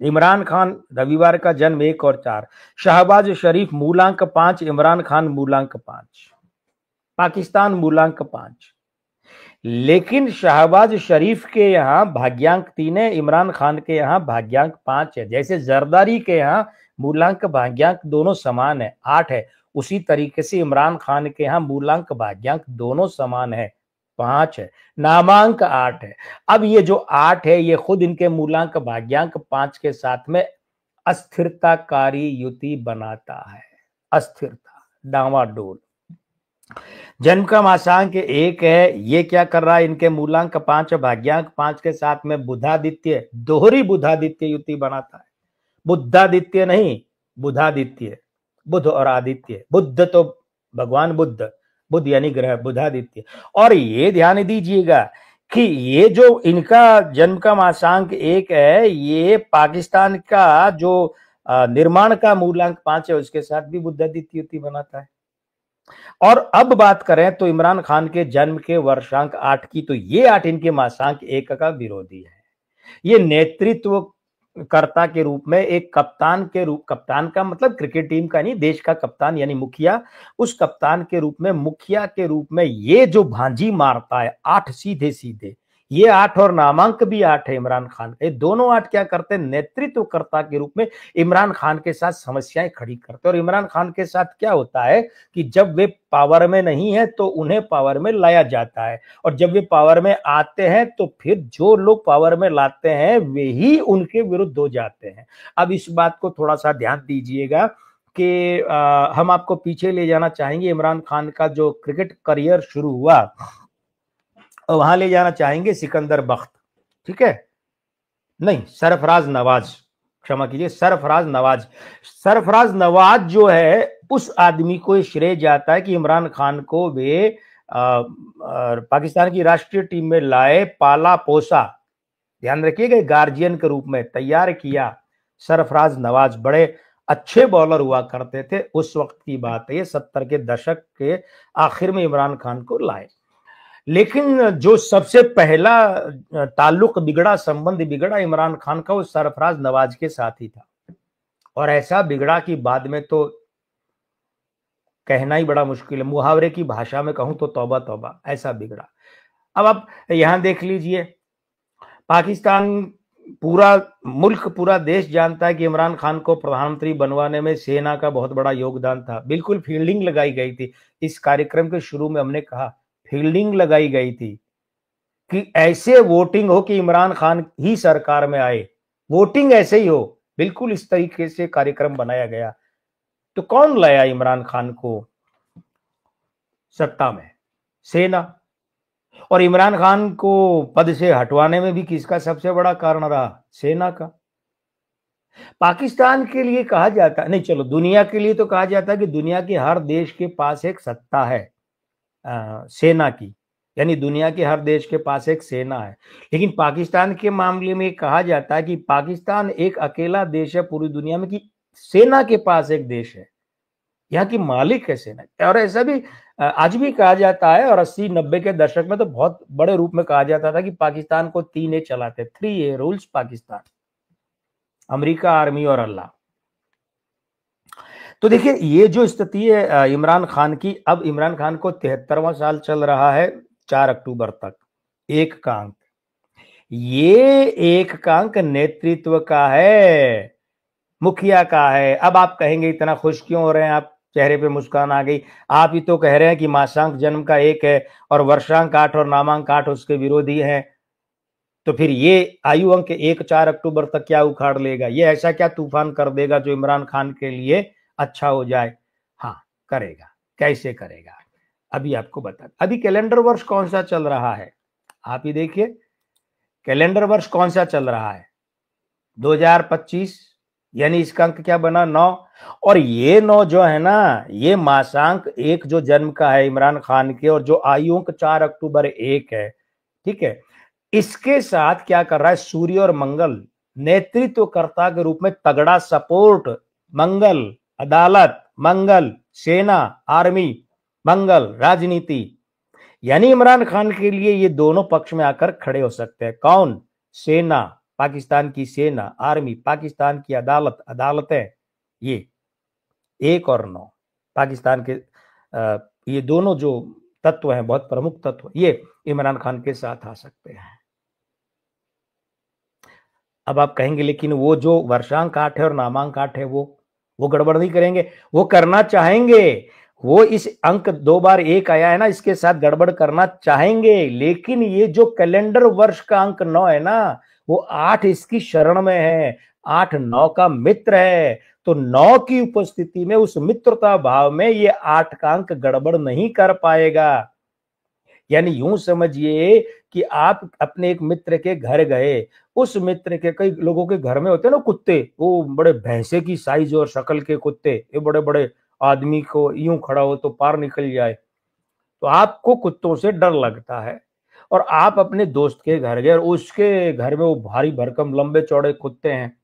[SPEAKER 1] इमरान खान रविवार का जन्म 1 और 4, शहबाज शरीफ मूलांक 5, इमरान खान मूलांक 5, पाकिस्तान मूलांक 5। लेकिन शहबाज शरीफ के यहां भाग्यांक 3 है, इमरान खान के यहां भाग्यांक 5 है। जैसे जरदारी के यहां मूलांक भाग्यांक दोनों समान है, 8 है, उसी तरीके से इमरान खान के यहां मूलांक भाग्यांक दोनों समान है, 5 है, नामांक 8 है। अब ये जो 8 है ये खुद इनके मूलांक भाग्यांक 5 के साथ में अस्थिरताकारी युति बनाता है। अस्थिरता, डावाडोल। जन्म का मासांक 1 है, ये क्या कर रहा है, इनके मूलांक 5 भाग्यांक 5 के साथ में बुधादित्य, दोहरी बुधादित्य युति बनाता है। बुद्धादित्य नहीं, बुधादित्य, बुध और आदित्य। बुद्ध तो भगवान बुद्ध, बुध यानी ग्रह, बुधादित्य। और ये ध्यान दीजिएगा कि ये जो इनका जन्म का मासांक 1 है, ये पाकिस्तान का जो निर्माण का मूलांक 5 है उसके साथ भी बुद्धादित्य युति बनाता है। और अब बात करें तो इमरान खान के जन्म के वर्षांक 8 की, तो ये 8 इनके मासांक 1 का विरोधी है। ये नेतृत्व कर्ता के रूप में, एक कप्तान के रूप, कप्तान का मतलब क्रिकेट टीम का नहीं, देश का कप्तान यानी मुखिया, उस कप्तान के रूप में, मुखिया के रूप में ये जो भांजी मारता है 8 सीधे सीधे, ये 8 और नामांक भी 8 है इमरान खान के। दोनों 8 क्या करते हैं, नेतृत्वकर्ता के रूप में इमरान खान के साथ समस्याएं खड़ी करते हैं। और इमरान खान के साथ क्या होता है कि जब वे पावर में नहीं है तो उन्हें पावर में लाया जाता है, और जब वे पावर में आते हैं तो फिर जो लोग पावर में लाते हैं वे ही उनके विरुद्ध हो जाते हैं। अब इस बात को थोड़ा सा ध्यान दीजिएगा कि हम आपको पीछे ले जाना चाहेंगे। इमरान खान का जो क्रिकेट करियर शुरू हुआ वहां ले जाना चाहेंगे सिकंदर बख्त, ठीक है, नहीं, सरफराज नवाज, क्षमा कीजिए, सरफराज नवाज। सरफराज नवाज जो है उस आदमी को श्रेय जाता है कि इमरान खान को वे पाकिस्तान की राष्ट्रीय टीम में लाए, पाला पोसा, ध्यान रखिएगा, गार्जियन के रूप में तैयार किया। सरफराज नवाज बड़े अच्छे बॉलर हुआ करते थे, उस वक्त की बात है, 70 के दशक के आखिर में इमरान खान को लाए। लेकिन जो सबसे पहला ताल्लुक बिगड़ा, संबंध बिगड़ा इमरान खान का, वो सरफराज नवाज के साथ ही था। और ऐसा बिगड़ा कि बाद में तो कहना ही बड़ा मुश्किल है, मुहावरे की भाषा में कहूं तो तौबा तौबा, ऐसा बिगड़ा। अब आप यहां देख लीजिए, पाकिस्तान पूरा मुल्क, पूरा देश जानता है कि इमरान खान को प्रधानमंत्री बनवाने में सेना का बहुत बड़ा योगदान था। बिल्कुल फील्डिंग लगाई गई थी। इस कार्यक्रम के शुरू में हमने कहा फील्डिंग लगाई गई थी कि ऐसे वोटिंग हो कि इमरान खान ही सरकार में आए, वोटिंग ऐसे ही हो, बिल्कुल इस तरीके से कार्यक्रम बनाया गया। तो कौन लाया इमरान खान को सत्ता में? सेना। और इमरान खान को पद से हटवाने में भी किसका सबसे बड़ा कारण रहा? सेना का। पाकिस्तान के लिए कहा जाता है, नहीं चलो दुनिया के लिए तो कहा जाता है कि दुनिया के हर देश के पास एक सत्ता है सेना की, यानी दुनिया के हर देश के पास एक सेना है। लेकिन पाकिस्तान के मामले में कहा जाता है कि पाकिस्तान एक अकेला देश है पूरी दुनिया में कि सेना के पास एक देश है, यहाँ की मालिक है सेना। और ऐसा भी आज भी कहा जाता है, और 80-90 के दशक में तो बहुत बड़े रूप में कहा जाता था कि पाकिस्तान को 3A चलाते, 3A rules Pakistan, America, army और अल्लाह। तो देखिए ये जो स्थिति है इमरान खान की, अब इमरान खान को 73वां साल चल रहा है 4 अक्टूबर तक। एक का अंक, ये एक का अंक नेतृत्व का है, मुखिया का है। अब आप कहेंगे इतना खुश क्यों हो रहे हैं आप, चेहरे पे मुस्कान आ गई, आप ही तो कह रहे हैं कि मासांक जन्म का 1 है और वर्षांक 8 और नामांक 8 उसके विरोधी हैं, तो फिर ये आयु अंक 1 4 अक्टूबर तक क्या उखाड़ लेगा? ये ऐसा क्या तूफान कर देगा जो इमरान खान के लिए अच्छा हो जाए? हाँ करेगा। कैसे करेगा अभी आपको बता। अभी कैलेंडर वर्ष कौन सा चल रहा है, आप ही देखिए, कैलेंडर वर्ष कौन सा चल रहा है? 2025, यानी इसका अंक क्या बना? 9। और ये 9 जो है ना, ये मासांक 1 जो जन्म का है इमरान खान के, और जो आयु अंक 4 अक्टूबर 1 है, ठीक है, इसके साथ क्या कर रहा है सूर्य और मंगल नेतृत्वकर्ता के रूप में तगड़ा सपोर्ट। मंगल अदालत, मंगल सेना आर्मी, मंगल राजनीति, यानी इमरान खान के लिए ये दोनों पक्ष में आकर खड़े हो सकते हैं। कौन? सेना, पाकिस्तान की सेना, आर्मी, पाकिस्तान की अदालत, अदालतें, ये 1 और 9 पाकिस्तान के ये दोनों जो तत्व हैं, बहुत प्रमुख तत्व, ये इमरान खान के साथ आ सकते हैं। अब आप कहेंगे लेकिन वो जो वर्षांक 8 है और नामांक 8 है वो गड़बड़ नहीं करेंगे? वो करना चाहेंगे, वो इस अंक 2 बार 1 आया है ना, इसके साथ गड़बड़ करना चाहेंगे। लेकिन ये जो कैलेंडर वर्ष का अंक 9 है ना, वो 8 इसकी शरण में है, 8 9 का मित्र है। तो 9 की उपस्थिति में, उस मित्रता भाव में, ये 8 का अंक गड़बड़ नहीं कर पाएगा। यानी यूं समझिए कि आप अपने एक मित्र के घर गए, उस मित्र के, कई लोगों के घर में होते हैं ना कुत्ते, वो बड़े भैंसे की साइज और शक्ल के कुत्ते, ये बड़े बड़े, आदमी को यूं खड़ा हो तो पार निकल जाए, तो आपको कुत्तों से डर लगता है। और आप अपने दोस्त के घर गए और उसके घर में वो भारी भरकम लंबे चौड़े कुत्ते हैं,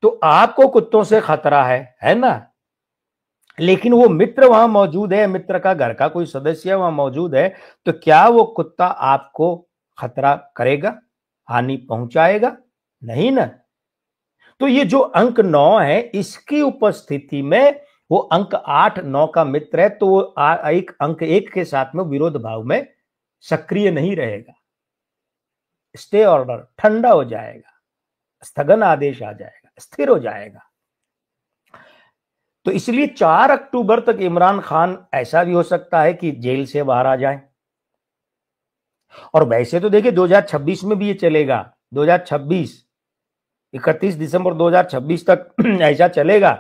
[SPEAKER 1] तो आपको कुत्तों से खतरा है ना? लेकिन वो मित्र वहां मौजूद है, मित्र का घर का कोई सदस्य वहां मौजूद है, तो क्या वो कुत्ता आपको खतरा करेगा, हानि पहुंचाएगा? नहीं ना। तो ये जो अंक 9 है, इसकी उपस्थिति में वो अंक 8 9 का मित्र है, तो वो एक अंक 1 के साथ में विरोध भाव में सक्रिय नहीं रहेगा, स्टे ऑर्डर ठंडा हो जाएगा, स्थगन आदेश आ जाएगा, स्थिर हो जाएगा। तो इसलिए 4 अक्टूबर तक इमरान खान, ऐसा भी हो सकता है कि जेल से बाहर आ जाए। और वैसे तो देखिए 2026 में भी ये चलेगा, 2026 31 दिसंबर 2026 तक ऐसा चलेगा।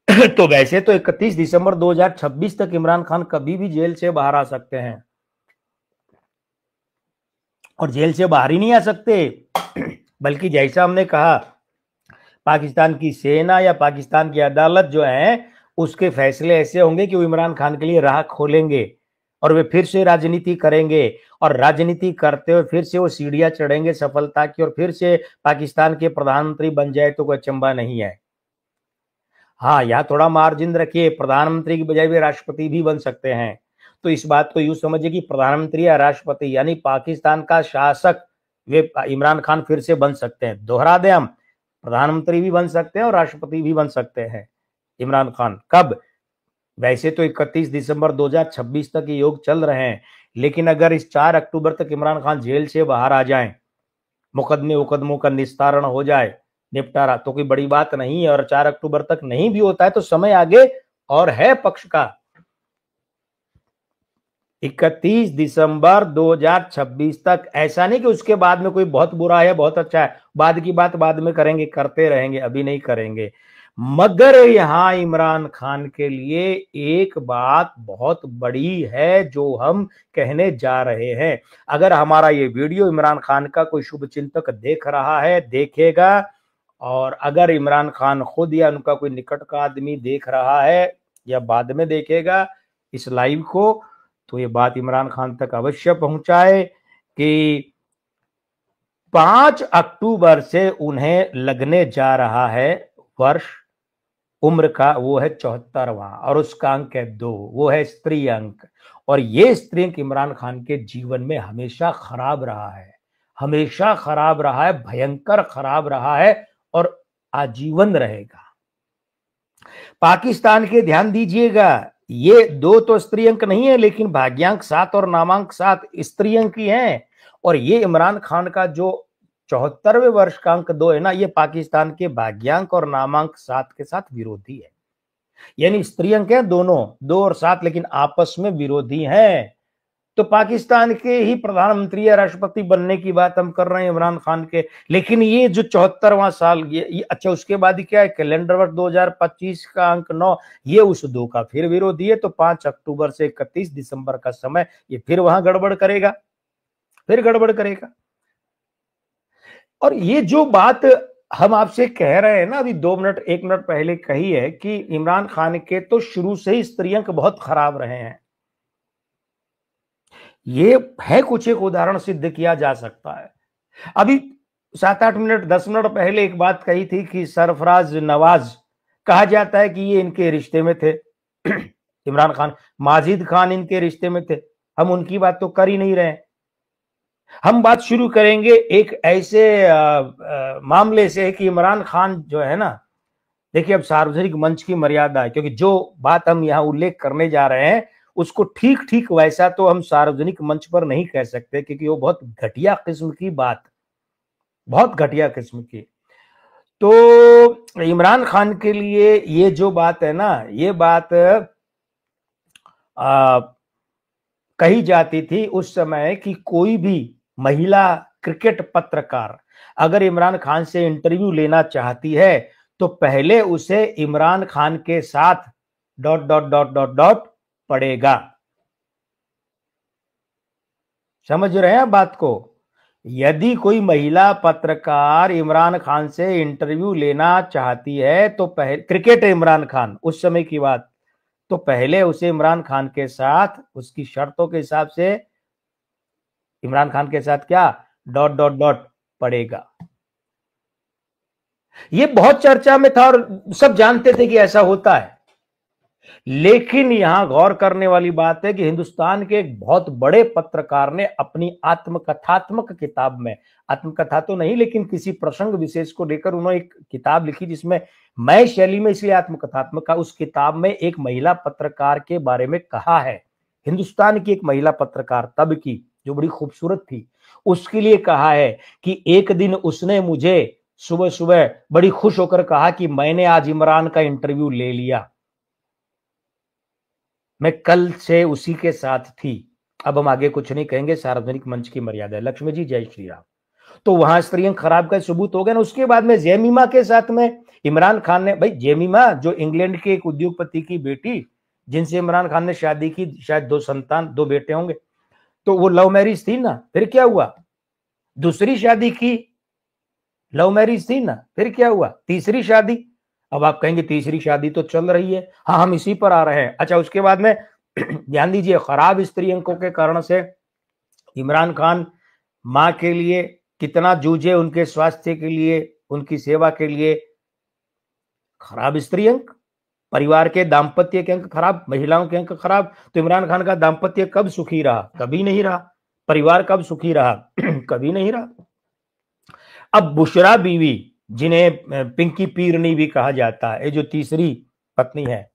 [SPEAKER 1] तो वैसे तो 31 दिसंबर 2026 तक इमरान खान कभी भी जेल से बाहर आ सकते हैं, और जेल से बाहर ही नहीं आ सकते, बल्कि जैसा हमने कहा, पाकिस्तान की सेना या पाकिस्तान की अदालत जो है, उसके फैसले ऐसे होंगे कि वो इमरान खान के लिए राह खोलेंगे। और वे फिर से राजनीति करेंगे और राजनीति करते हुए फिर से वो सीढ़ियां चढ़ेंगे सफलता की और फिर से पाकिस्तान के प्रधानमंत्री बन जाए तो कोई अचंभा नहीं है। हाँ, यहाँ थोड़ा मार्जिन रखिए, प्रधानमंत्री की बजाय वे राष्ट्रपति भी बन सकते हैं। तो इस बात को यूं समझिए कि प्रधानमंत्री या राष्ट्रपति यानी पाकिस्तान का शासक वे इमरान खान फिर से बन सकते हैं। दोहरा दें, हम प्रधानमंत्री भी बन सकते हैं और राष्ट्रपति भी बन सकते हैं इमरान खान। कब? वैसे तो 31 दिसंबर 2026 तक ये योग चल रहे हैं, लेकिन अगर इस 4 अक्टूबर तक इमरान खान जेल से बाहर आ जाएं, मुकदमों का निस्तारण हो जाए, निपटारा, तो कोई बड़ी बात नहीं है। और 4 अक्टूबर तक नहीं भी होता है तो समय आगे और है पक्ष का। 31 दिसंबर 2026 तक, ऐसा नहीं कि उसके बाद में कोई बहुत बुरा है बहुत अच्छा है, बाद की बात बाद में करेंगे, करते रहेंगे, अभी नहीं करेंगे। मगर यहां इमरान खान के लिए एक बात बहुत बड़ी है जो हम कहने जा रहे हैं। अगर हमारा ये वीडियो इमरान खान का कोई शुभचिंतक देख रहा है, देखेगा, और अगर इमरान खान खुद या उनका कोई निकट का आदमी देख रहा है या बाद में देखेगा इस लाइव को, तो ये बात इमरान खान तक अवश्य पहुंचाए कि 5 अक्टूबर से उन्हें लगने जा रहा है वर्ष उम्र का, वो है 74वां और उसका अंक है 2, वो है स्त्री अंक। और ये स्त्री अंक इमरान खान के जीवन में हमेशा खराब रहा है, हमेशा खराब रहा है, भयंकर खराब रहा है और आजीवन रहेगा। पाकिस्तान के ध्यान दीजिएगा, ये 2 तो स्त्री अंक नहीं है, लेकिन भाग्यांक 7 और नामांक 7 स्त्री अंक ही है। और ये इमरान खान का जो 74वें वर्ष का अंक 2 है ना, ये पाकिस्तान के भाग्यांक और नामांक 7 के साथ विरोधी है। यानी स्त्री अंक है दोनों, 2 और 7, लेकिन आपस में विरोधी हैं। तो पाकिस्तान के ही प्रधानमंत्री या राष्ट्रपति बनने की बात हम कर रहे हैं इमरान खान के, लेकिन ये जो 74वां साल ये अच्छा, उसके बाद क्या है, कैलेंडर वर्ष 2025 का अंक 9, ये उस 2 का फिर विरोधी है। तो 5 अक्टूबर से 31 दिसंबर का समय ये फिर वहां गड़बड़ करेगा, फिर गड़बड़ करेगा। और ये जो बात हम आपसे कह रहे हैं ना, अभी 2 मिनट 1 मिनट पहले कही है कि इमरान खान के तो शुरू से ही स्त्री अंक बहुत खराब रहे हैं, ये है कुछ एक उदाहरण सिद्ध किया जा सकता है। अभी 7-8 मिनट 10 मिनट पहले एक बात कही थी कि सरफराज नवाज, कहा जाता है कि ये इनके रिश्ते में थे इमरान खान, माजिद खान इनके रिश्ते में थे। हम उनकी बात तो कर ही नहीं रहे, हम बात शुरू करेंगे एक ऐसे मामले से कि इमरान खान जो है ना, देखिए अब सार्वजनिक मंच की मर्यादा है, क्योंकि जो बात हम यहाँ उल्लेख करने जा रहे हैं उसको ठीक ठीक वैसा तो हम सार्वजनिक मंच पर नहीं कह सकते, क्योंकि वो बहुत घटिया किस्म की बात, बहुत घटिया किस्म की। तो इमरान खान के लिए ये जो बात है ना, ये बात कही जाती थी उस समय कि कोई भी महिला क्रिकेट पत्रकार अगर इमरान खान से इंटरव्यू लेना चाहती है तो पहले उसे इमरान खान के साथ ... पड़ेगा। समझ रहे हैं बात को? यदि कोई महिला पत्रकार इमरान खान से इंटरव्यू लेना चाहती है तो पहले, क्रिकेट इमरान खान उस समय की बात, तो पहले उसे इमरान खान के साथ उसकी शर्तों के हिसाब से इमरान खान के साथ क्या ... पड़ेगा। ये बहुत चर्चा में था और सब जानते थे कि ऐसा होता है, लेकिन यहां गौर करने वाली बात है कि हिंदुस्तान के एक बहुत बड़े पत्रकार ने अपनी आत्मकथात्मक किताब में, आत्मकथा तो नहीं लेकिन किसी प्रसंग विशेष को लेकर उन्होंने एक किताब लिखी जिसमें मैं शैली में इसलिए आत्मकथात्मक का, उस किताब में एक महिला पत्रकार के बारे में कहा है, हिंदुस्तान की एक महिला पत्रकार तब की जो बड़ी खूबसूरत थी, उसके लिए कहा है कि एक दिन उसने मुझे सुबह सुबह बड़ी खुश होकर कहा कि मैंने आज इमरान का इंटरव्यू ले लिया, मैं कल से उसी के साथ थी। अब हम आगे कुछ नहीं कहेंगे, सार्वजनिक मंच की मर्यादा है। लक्ष्मी जी जय श्री राम। तो वहां स्त्री अंक खराब का सबूत हो गया ना। उसके बाद में जेमिमा के साथ में इमरान खान ने, भाई जेमिमा जो इंग्लैंड के एक उद्योगपति की बेटी जिनसे इमरान खान ने शादी की, शायद 2 संतान 2 बेटे होंगे, तो वो लव मैरिज थी ना, फिर क्या हुआ, दूसरी शादी की, लव मैरिज थी ना, फिर क्या हुआ, तीसरी शादी। अब आप कहेंगे तीसरी शादी तो चल रही है, हाँ हम इसी पर आ रहे हैं। अच्छा, उसके बाद में ध्यान दीजिए, खराब स्त्री अंकों के कारण से इमरान खान मां के लिए कितना जूझे, उनके स्वास्थ्य के लिए, उनकी सेवा के लिए। खराब स्त्री अंक, परिवार के दाम्पत्य के अंक खराब, महिलाओं के अंक खराब, तो इमरान खान का दाम्पत्य कब सुखी रहा? कभी नहीं रहा। परिवार कब सुखी रहा? कभी नहीं रहा। अब बुशरा बीवी, जिन्हें पिंकी पीरनी भी कहा जाता है, ये जो तीसरी पत्नी है,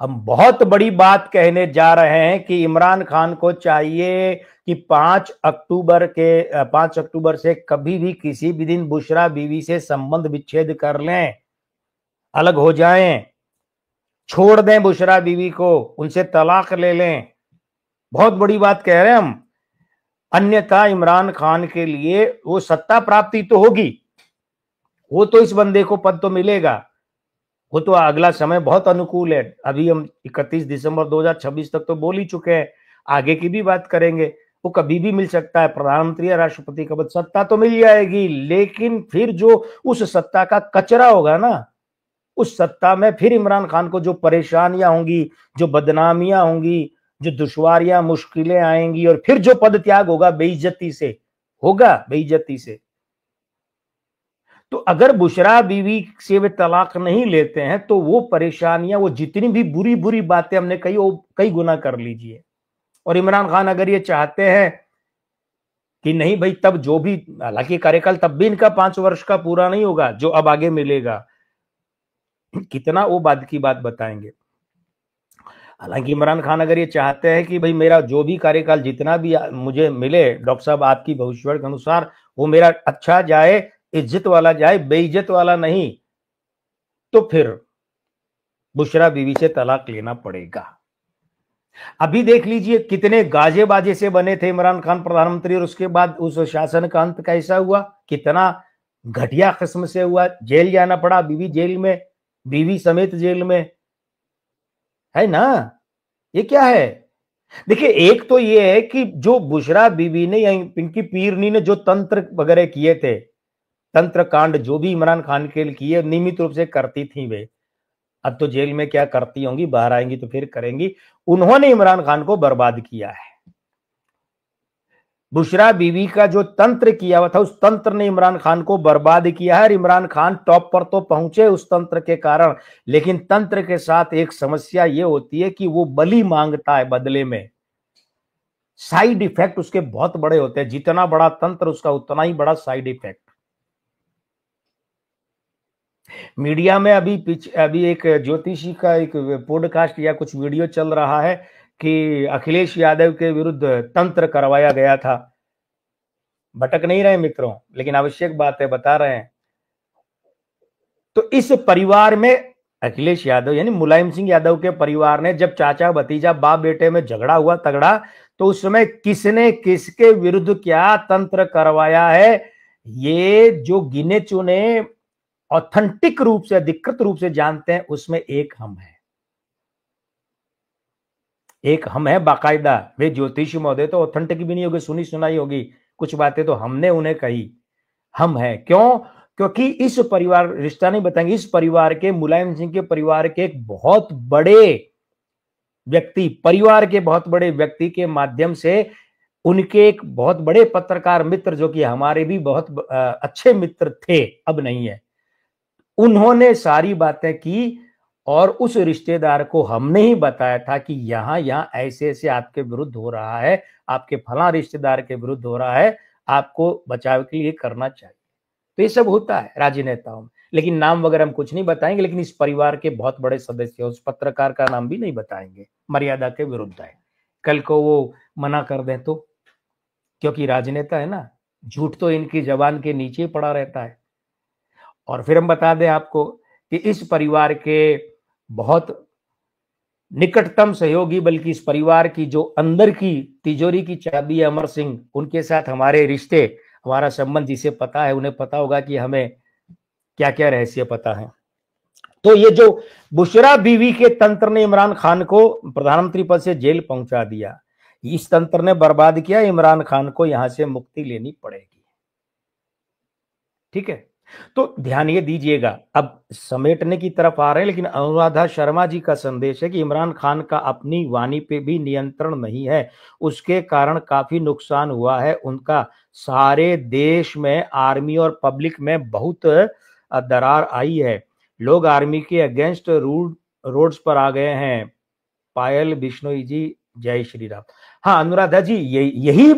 [SPEAKER 1] हम बहुत बड़ी बात कहने जा रहे हैं कि इमरान खान को चाहिए कि 5 अक्टूबर से कभी भी किसी भी दिन बुशरा बीवी से संबंध विच्छेद कर लें, अलग हो जाएं, छोड़ दें बुशरा बीवी को, उनसे तलाक ले लें। बहुत बड़ी बात कह रहे हैं हम। अन्यथा इमरान खान के लिए वो सत्ता प्राप्ति तो होगी, वो तो इस बंदे को पद तो मिलेगा, वो तो अगला समय बहुत अनुकूल है। अभी हम 31 दिसंबर 2026 तक तो बोल ही चुके हैं, आगे की भी बात करेंगे। वो कभी भी मिल सकता है, प्रधानमंत्री या राष्ट्रपति का पद, सत्ता तो मिल जाएगी, लेकिन फिर जो उस सत्ता का कचरा होगा ना, उस सत्ता में फिर इमरान खान को जो परेशानियां होंगी, जो बदनामियां होंगी, जो दुश्वारियां मुश्किलें आएंगी, और फिर जो पद त्याग होगा बेइज्जती से होगा, बेइज्जती से। तो अगर बुशरा बीवी से वे तलाक नहीं लेते हैं तो वो परेशानियां, वो जितनी भी बुरी बुरी बातें हमने कही, वो कई गुना कर लीजिए। और इमरान खान अगर ये चाहते हैं कि नहीं भाई, तब जो भी, हालांकि कार्यकाल तब भी इनका 5 वर्ष का पूरा नहीं होगा जो अब आगे मिलेगा, कितना वो बाद की बात बताएंगे। हालांकि इमरान खान अगर ये चाहते हैं कि भाई मेरा जो भी कार्यकाल जितना भी मुझे मिले, डॉक्टर साहब आपकी भविष्यवाणी के अनुसार, वो मेरा अच्छा जाए, इज्जत वाला जाए, बेइज्जत वाला नहीं, तो फिर बुशरा बीवी से तलाक लेना पड़ेगा। अभी देख लीजिए कितने गाजे बाजे से बने थे इमरान खान प्रधानमंत्री, और उसके बाद उस शासन का अंत कैसा हुआ, कितना घटिया किस्म से हुआ। जेल जाना पड़ा, बीवी जेल में, बीवी समेत जेल में, है ना। ये क्या है? देखिए, एक तो ये है कि जो बुशरा बीवी ने या पिंकी पीरनी ने जो तंत्र वगैरह किए थे, तंत्र कांड जो भी इमरान खान के लिए किए, नियमित रूप से करती थी वे। अब तो जेल में क्या करती होंगी, बाहर आएंगी तो फिर करेंगी। उन्होंने इमरान खान को बर्बाद किया है। बुशरा बीवी का जो तंत्र किया हुआ था, उस तंत्र ने इमरान खान को बर्बाद किया है। और इमरान खान टॉप पर तो पहुंचे उस तंत्र के कारण, लेकिन तंत्र के साथ एक समस्या ये होती है कि वो बलि मांगता है बदले में। साइड इफेक्ट उसके बहुत बड़े होते हैं, जितना बड़ा तंत्र उसका उतना ही बड़ा साइड इफेक्ट। मीडिया में अभी एक ज्योतिषी का एक पॉडकास्ट या कुछ वीडियो चल रहा है कि अखिलेश यादव के विरुद्ध तंत्र करवाया गया था। भटक नहीं रहे मित्रों, लेकिन आवश्यक बात है, बता रहे हैं। तो इस परिवार में अखिलेश यादव यानी मुलायम सिंह यादव के परिवार ने, जब चाचा भतीजा बाप बेटे में झगड़ा हुआ तगड़ा, तो उस समय किसने किसके विरुद्ध क्या तंत्र करवाया है, ये जो गिने चुने ऑथेंटिक रूप से, अधिकृत रूप से जानते हैं, उसमें एक हम है। एक हम है बाकायदा। वे ज्योतिषी महोदय तो ऑथेंटिक भी नहीं होगी, सुनी सुनाई होगी, कुछ बातें तो हमने उन्हें कही। हम है क्यों? क्योंकि इस परिवार, रिश्ता नहीं बताएंगे, इस परिवार के, मुलायम सिंह के परिवार के एक बहुत बड़े व्यक्ति, परिवार के बहुत बड़े व्यक्ति के माध्यम से उनके एक बहुत बड़े पत्रकार मित्र, जो कि हमारे भी बहुत अच्छे मित्र थे, अब नहीं है, उन्होंने सारी बातें की। और उस रिश्तेदार को हमने ही बताया था कि यहां ऐसे ऐसे आपके विरुद्ध हो रहा है, आपके फला रिश्तेदार के विरुद्ध हो रहा है, आपको बचाव के लिए करना चाहिए। तो ये सब होता है राजनेताओं में, लेकिन नाम वगैरह हम कुछ नहीं बताएंगे। लेकिन इस परिवार के बहुत बड़े सदस्य, उस पत्रकार का नाम भी नहीं बताएंगे, मर्यादा के विरुद्ध है। कल को वो मना कर दें तो, क्योंकि राजनेता है ना, झूठ तो इनकी जबान के नीचे पड़ा रहता है। और फिर हम बता दें आपको कि इस परिवार के बहुत निकटतम सहयोगी, बल्कि इस परिवार की जो अंदर की तिजोरी की चाबी है, अमर सिंह, उनके साथ हमारे रिश्ते, हमारा संबंध जिसे पता है, उन्हें पता होगा कि हमें क्या क्या रहस्य पता है। तो ये जो बुशरा बीवी के तंत्र ने इमरान खान को प्रधानमंत्री पद से जेल पहुंचा दिया, इस तंत्र ने बर्बाद किया। इमरान खान को यहां से मुक्ति लेनी पड़ेगी, ठीक है। तो ध्यान ये दीजिएगा, अब समेटने की तरफ आ रहे हैं, लेकिन अनुराधा शर्मा जी का संदेश है कि इमरान खान का अपनी वाणी पे भी नियंत्रण नहीं है, उसके कारण काफी नुकसान हुआ है उनका। सारे देश में आर्मी और पब्लिक में बहुत दरार आई है, लोग आर्मी के अगेंस्ट रोड्स पर आ गए हैं। पायल बिश्नोई जी, जय श्री राम। हाँ अनुराधा जी, यही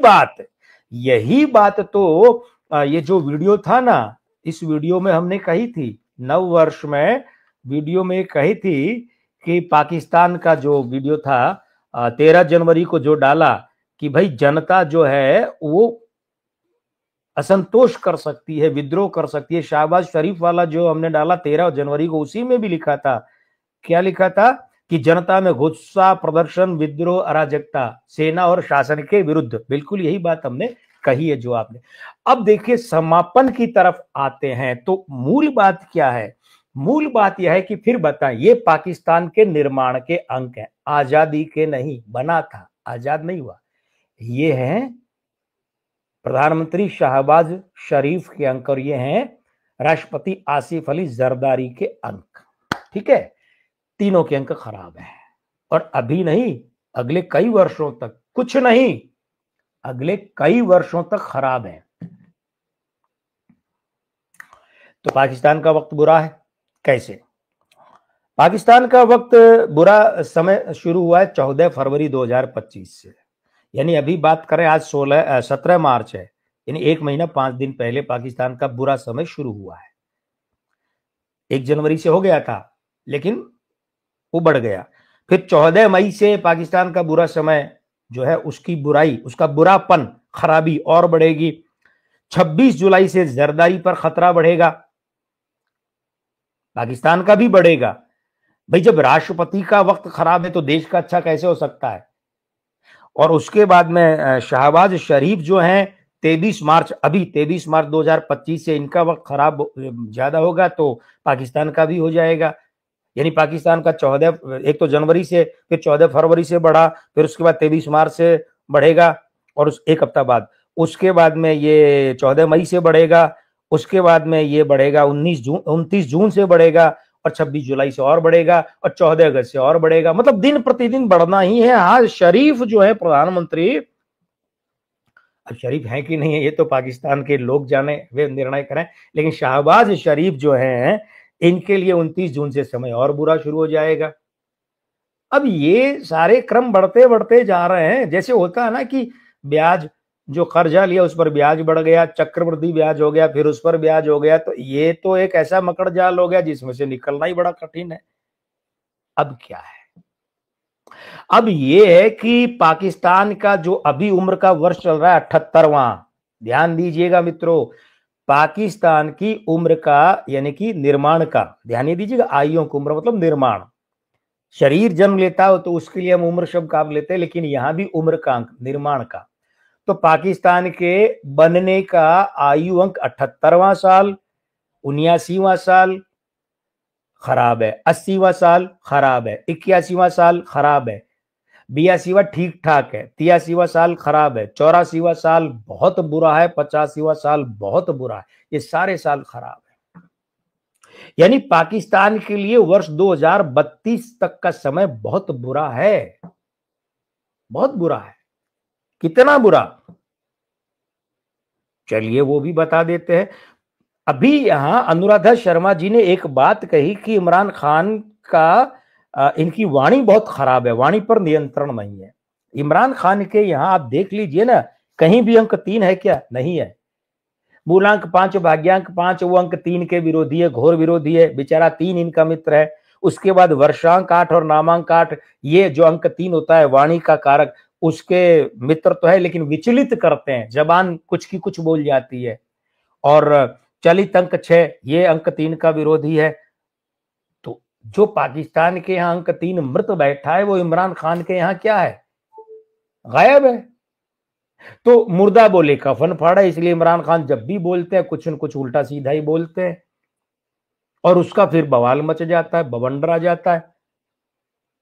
[SPEAKER 1] बात तो ये जो वीडियो था ना, इस वीडियो में हमने कही थी, नव वर्ष में वीडियो में कही थी कि पाकिस्तान का जो वीडियो था 13 जनवरी को जो डाला कि भाई जनता जो है वो असंतोष कर सकती है, विद्रोह कर सकती है। शहबाज शरीफ वाला जो हमने डाला 13 जनवरी को, उसी में भी लिखा था, क्या लिखा था कि जनता में गुस्सा, प्रदर्शन, विद्रोह, अराजकता, सेना और शासन के विरुद्ध। बिल्कुल यही बात हमने कही है जो आपने। अब देखिए समापन की तरफ आते हैं, तो मूल बात क्या है? मूल बात यह है कि फिर बताएं, ये पाकिस्तान के निर्माण के अंक हैं, आजादी के नहीं। बना था, आजाद नहीं हुआ। ये हैं प्रधानमंत्री शहबाज शरीफ के अंक और ये हैं राष्ट्रपति आसिफ अली जरदारी के अंक। ठीक है, तीनों के अंक खराब हैं और अभी नहीं, अगले कई वर्षों तक, कुछ नहीं, अगले कई वर्षों तक खराब है। तो पाकिस्तान का वक्त बुरा है। कैसे? पाकिस्तान का वक्त बुरा समय शुरू हुआ है 14 फरवरी 2025 से, यानी अभी बात करें आज 17 मार्च है, यानी 1 महीना 5 दिन पहले पाकिस्तान का बुरा समय शुरू हुआ है। 1 जनवरी से हो गया था लेकिन वो बढ़ गया। फिर 14 मई से पाकिस्तान का बुरा समय जो है, उसकी बुराई, उसका बुरापन, खराबी और बढ़ेगी। 26 जुलाई से जरदारी पर खतरा बढ़ेगा, पाकिस्तान का भी बढ़ेगा। भाई जब राष्ट्रपति का वक्त खराब है तो देश का अच्छा कैसे हो सकता है? और उसके बाद में शहबाज शरीफ जो हैं 23 मार्च, अभी 23 मार्च 2025 से इनका वक्त खराब ज्यादा होगा तो पाकिस्तान का भी हो जाएगा। यानी पाकिस्तान का 14, एक तो जनवरी से, फिर 14 फरवरी से बढ़ा, फिर उसके बाद 23 मार्च से बढ़ेगा और उस एक हफ्ता बाद, उसके बाद में ये 14 मई से बढ़ेगा, उसके बाद में ये बढ़ेगा 29 जून से बढ़ेगा और 26 जुलाई से और बढ़ेगा और 14 अगस्त से और बढ़ेगा। मतलब दिन प्रतिदिन बढ़ना ही है। हाँ, शरीफ जो है प्रधानमंत्री, अब शरीफ है कि नहीं है ये तो पाकिस्तान के लोग जाने, वे निर्णय करें, लेकिन शहबाज शरीफ जो है इनके लिए 29 जून से समय और बुरा शुरू हो जाएगा। अब ये सारे क्रम बढ़ते बढ़ते जा रहे हैं। जैसे होता है ना कि ब्याज, जो कर्जा लिया उस पर ब्याज बढ़ गया, चक्रवृद्धि ब्याज हो गया, फिर उस पर ब्याज हो गया, तो ये तो एक ऐसा मकड़ जाल हो गया जिसमें से निकलना ही बड़ा कठिन है। अब क्या है? अब ये है कि पाकिस्तान का जो अभी उम्र का वर्ष चल रहा है 78वां, ध्यान दीजिएगा मित्रों, पाकिस्तान की उम्र का, यानी कि निर्माण का, ध्यान दीजिएगा, आयुओं की उम्र मतलब निर्माण। शरीर जन्म लेता हो तो उसके लिए हम उम्र शब्द काम लेते हैं, लेकिन यहां भी उम्र का अंक, निर्माण का। तो पाकिस्तान के बनने का आयु अंक 78वां साल, 79वां साल खराब है, 80वां साल खराब है, 81वां साल खराब है, 82वां ठीक ठाक है, 83वां साल खराब है, 84वां साल बहुत बुरा है, 85वां साल बहुत बुरा है। ये सारे साल खराब है। यानी पाकिस्तान के लिए वर्ष 2032 तक का समय बहुत बुरा है, बहुत बुरा है। कितना बुरा, चलिए वो भी बता देते हैं। अभी यहां अनुराधा शर्मा जी ने एक बात कही कि इमरान खान का इनकी वाणी बहुत खराब है, वाणी पर नियंत्रण नहीं है। इमरान खान के यहां आप देख लीजिए ना, कहीं भी अंक 3 है क्या? नहीं है। मूलांक 5, भाग्यांक 5, वो अंक 3 के विरोधी है, घोर विरोधी है। बेचारा 3 इनका मित्र है। उसके बाद वर्षांक 8 और नामांक 8, ये जो अंक 3 होता है वाणी का कारक, उसके मित्र तो है लेकिन विचलित करते हैं, जबान कुछ की कुछ बोल जाती है। और चलित अंक 6, ये अंक 3 का विरोधी है। तो जो पाकिस्तान के यहाँ अंक 3 मृत बैठा है, वो इमरान खान के यहाँ क्या है? गायब है। तो मुर्दा बोले कफन फाड़ा, इसलिए इमरान खान जब भी बोलते हैं कुछ न कुछ उल्टा सीधा ही बोलते हैं और उसका फिर बवाल मच जाता है, बवंडर आ जाता है।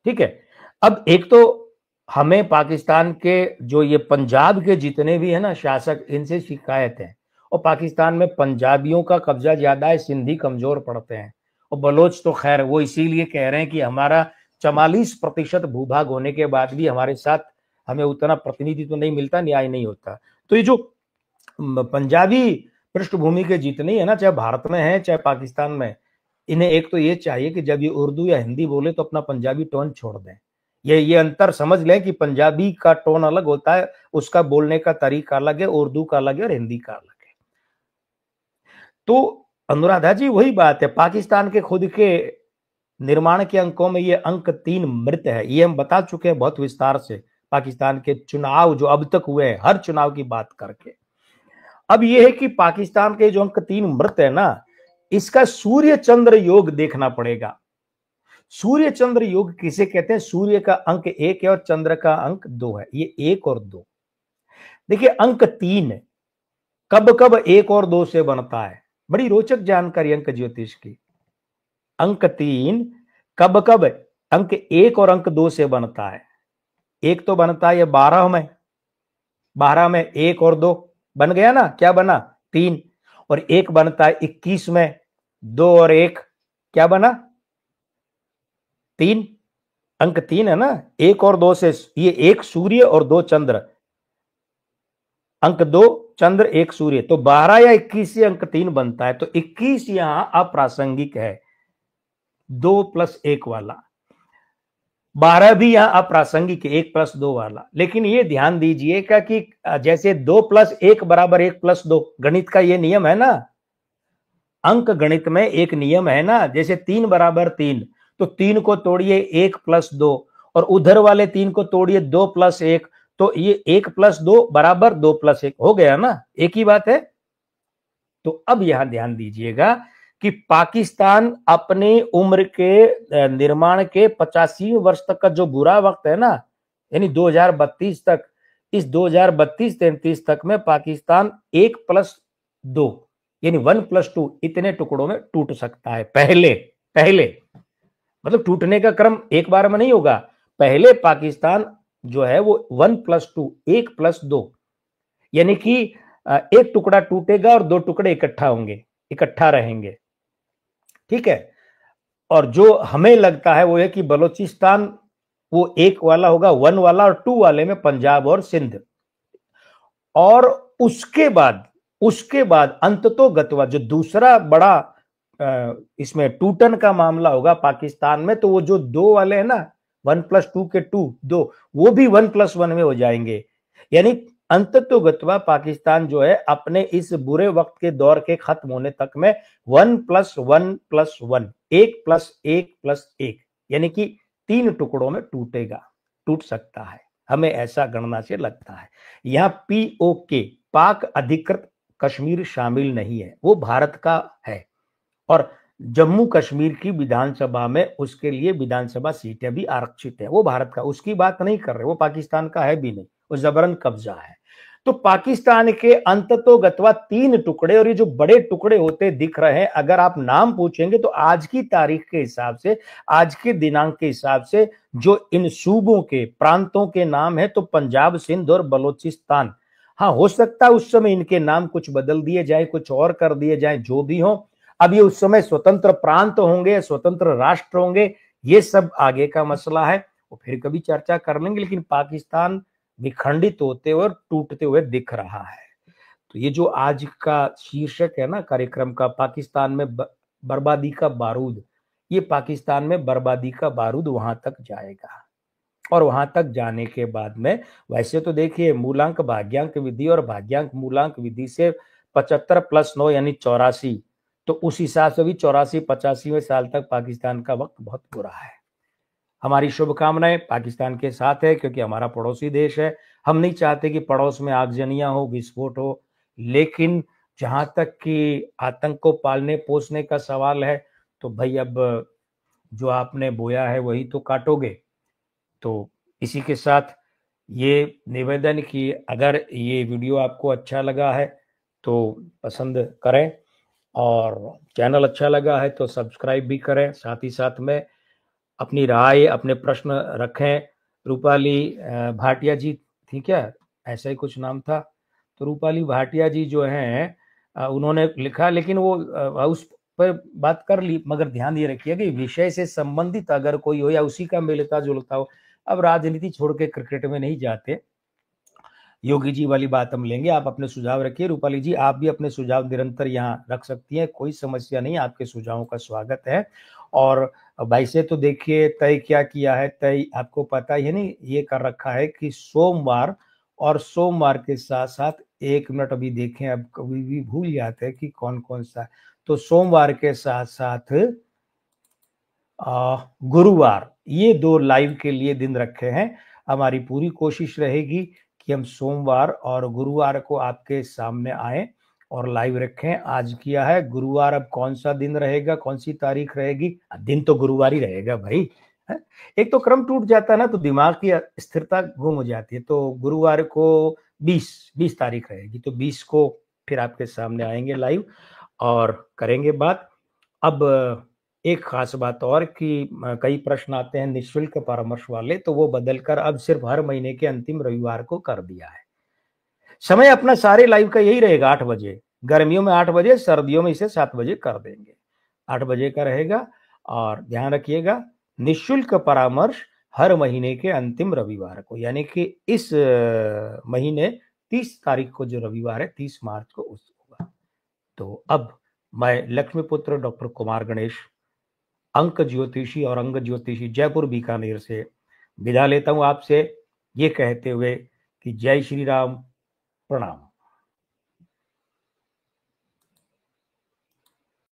[SPEAKER 1] ठीक है, अब एक तो हमें पाकिस्तान के जो ये पंजाब के जितने भी है ना शासक, इनसे शिकायत है, और पाकिस्तान में पंजाबियों का कब्जा ज्यादा है, सिंधी कमजोर पड़ते हैं, और बलोच तो खैर वो इसीलिए कह रहे हैं कि हमारा 44% भूभाग होने के बाद भी हमारे साथ हमें उतना प्रतिनिधित्व नहीं मिलता, न्याय नहीं होता। तो ये जो पंजाबी पृष्ठभूमि के जितने है ना, चाहे भारत में है चाहे पाकिस्तान में, इन्हें एक तो ये चाहिए कि जब ये उर्दू या हिंदी बोले तो अपना पंजाबी टोन छोड़ दें। ये अंतर समझ लें कि पंजाबी का टोन अलग होता है, उसका बोलने का तरीका अलग है, उर्दू का अलग है और हिंदी का अलग है। तो अनुराधा जी वही बात है, पाकिस्तान के खुद के निर्माण के अंकों में ये अंक 3 मृत है, ये हम बता चुके हैं बहुत विस्तार से पाकिस्तान के चुनाव जो अब तक हुए हैं, हर चुनाव की बात करके। अब ये है कि पाकिस्तान के जो अंक 3 मृत है ना, इसका सूर्य चंद्र योग देखना पड़ेगा। सूर्य चंद्र योग किसे कहते हैं? सूर्य का अंक 1 है और चंद्र का अंक 2 है, ये 1 और 2। देखिए अंक 3 कब कब 1 और 2 से बनता है, बड़ी रोचक जानकारी अंक ज्योतिष की। अंक 3 कब कब अंक 1 और अंक 2 से बनता है? एक तो बनता है 12 में, 12 में 1 और 2 बन गया ना, क्या बना? 3। और एक बनता है 21 में, 2 और 1 क्या बना? 3। अंक 3 है ना, 1 और 2 से, ये 1 सूर्य और 2 चंद्र, अंक 2 चंद्र 1 सूर्य, तो 12 या 21 से अंक 3 बनता है। तो 21 यहां अप्रासंगिक है, 2 + 1 वाला। 12 भी यहां अप्रासंगिक है, 1 + 2 वाला। लेकिन ये ध्यान दीजिएगा कि जैसे 2 + 1 = 1 + 2, गणित का ये नियम है ना, अंक गणित में एक नियम है ना, जैसे 3 = 3, तो 3 को तोड़िए 1 + 2, और उधर वाले 3 को तोड़िए 2 + 1, तो ये 1 + 2 = 2 + 1 हो गया ना, एक ही बात है। तो अब यहां ध्यान दीजिएगा कि पाकिस्तान अपनी उम्र के निर्माण के 85वें वर्ष तक का जो बुरा वक्त है ना, यानी 2032 तक, इस 2032-33 तक में पाकिस्तान 1 + 2 यानी 1 + 2 इतने टुकड़ों में टूट सकता है। पहले पहले मतलब टूटने का क्रम एक बार में नहीं होगा, पहले पाकिस्तान जो है वो 1 + 2 1 + 2 यानी कि एक टुकड़ा टूटेगा और 2 टुकड़े इकट्ठा होंगे, इकट्ठा रहेंगे, ठीक है। और जो हमें लगता है वो है कि बलूचिस्तान वो 1 वाला होगा, 1 वाला, और 2 वाले में पंजाब और सिंध। और उसके बाद अंततोगत्वा जो दूसरा बड़ा इसमें टूटन का मामला होगा पाकिस्तान में, तो वो जो 2 वाले हैं ना, 1 + 2 के 2, वो भी 1 + 1 में हो जाएंगे। यानी अंततोगत्वा पाकिस्तान जो है अपने इस बुरे वक्त के दौर के खत्म होने तक में 1 + 1 + 1 1 + 1 + 1 यानी कि 3 टुकड़ों में टूट सकता है, हमें ऐसा गणना से लगता है। यहां POK पाक अधिकृत कश्मीर शामिल नहीं है, वो भारत का है, और जम्मू कश्मीर की विधानसभा में उसके लिए विधानसभा सीटें भी आरक्षित है, वो भारत का, उसकी बात नहीं कर रहे, वो पाकिस्तान का है भी नहीं, वो जबरन कब्जा है। तो पाकिस्तान के अंततोगत्वा 3 टुकड़े, और ये जो बड़े टुकड़े होते दिख रहे हैं, अगर आप नाम पूछेंगे तो आज की तारीख के हिसाब से, आज के दिनांक के हिसाब से जो इन सूबों के प्रांतों के नाम है, तो पंजाब, सिंध और बलूचिस्तान। हाँ, हो सकता है उस समय इनके नाम कुछ बदल दिए जाए, कुछ और कर दिए जाए, जो भी हो, अब ये उस समय स्वतंत्र प्रांत होंगे, स्वतंत्र राष्ट्र होंगे, ये सब आगे का मसला है, वो फिर कभी चर्चा कर लेंगे। लेकिन पाकिस्तान विखंडित होते हुए और टूटते हुए दिख रहा है। तो ये जो आज का शीर्षक है ना कार्यक्रम का, पाकिस्तान में बर्बादी का बारूद, ये पाकिस्तान में बर्बादी का बारूद वहां तक जाएगा, और वहां तक जाने के बाद में, वैसे तो देखिए मूलांक भाग्यांक विधि और भाग्यांक मूलांक विधि से 75 + 9 यानी 84, तो उस हिसाब से भी 84-85वें साल तक पाकिस्तान का वक्त बहुत बुरा है। हमारी शुभकामनाएं पाकिस्तान के साथ है, क्योंकि हमारा पड़ोसी देश है, हम नहीं चाहते कि पड़ोस में आगजनियां हो, विस्फोट हो। लेकिन जहां तक कि आतंक को पालने पोसने का सवाल है, तो भाई अब जो आपने बोया है वही तो काटोगे। तो इसी के साथ ये निवेदन कि अगर ये वीडियो आपको अच्छा लगा है तो पसंद करें, और चैनल अच्छा लगा है तो सब्सक्राइब भी करें। साथ ही साथ में अपनी राय, अपने प्रश्न रखें। रूपाली भाटिया जी थी क्या, ऐसा ही कुछ नाम था, तो रूपाली भाटिया जी जो हैं उन्होंने लिखा, लेकिन वो उस पर बात कर ली, मगर ध्यान ये रखिए कि विषय से संबंधित अगर कोई हो या उसी का मिलता जुलता हो। अब राजनीति छोड़ के क्रिकेट में नहीं जाते। योगी जी वाली बात हम लेंगे, आप अपने सुझाव रखिए। रूपाली जी, आप भी अपने सुझाव निरंतर यहाँ रख सकती हैं, कोई समस्या नहीं, आपके सुझावों का स्वागत है। और वैसे तो देखिए तय क्या किया है, तय आपको पता ही है, नहीं ये कर रखा है कि सोमवार, और सोमवार के साथ साथ 1 मिनट अभी देखें, अब कभी भी भूल जाते हैं कि कौन कौन सा। तो सोमवार के साथ साथ गुरुवार, ये 2 लाइव के लिए दिन रखे हैं। हमारी पूरी कोशिश रहेगी कि हम सोमवार और गुरुवार को आपके सामने आए और लाइव रखें। आज किया है गुरुवार, अब कौन सा दिन रहेगा, कौन सी तारीख रहेगी? दिन तो गुरुवार ही रहेगा भाई, है? एक तो क्रम टूट जाता है ना, तो दिमाग की स्थिरता गुम हो जाती है। तो गुरुवार को 20 तारीख रहेगी, तो 20 को फिर आपके सामने आएंगे लाइव और करेंगे बात। अब एक खास बात और कि कई प्रश्न आते हैं निःशुल्क परामर्श वाले, तो वो बदलकर अब सिर्फ हर महीने के अंतिम रविवार को कर दिया है। समय अपना सारे लाइव का यही रहेगा, 8 बजे। गर्मियों में 8 बजे, सर्दियों में इसे 7 बजे कर देंगे। 8 बजे का रहेगा। और ध्यान रखिएगा, निःशुल्क परामर्श हर महीने के अंतिम रविवार को, यानी कि इस महीने 30 तारीख को जो रविवार है, 30 मार्च को उस होगा। तो अब मैं लक्ष्मीपुत्र डॉक्टर कुमार गणेश, अंक ज्योतिषी और अंग ज्योतिषी, जयपुर बीकानेर से विदा लेता हूं आपसे, ये कहते हुए कि जय श्री राम, प्रणाम।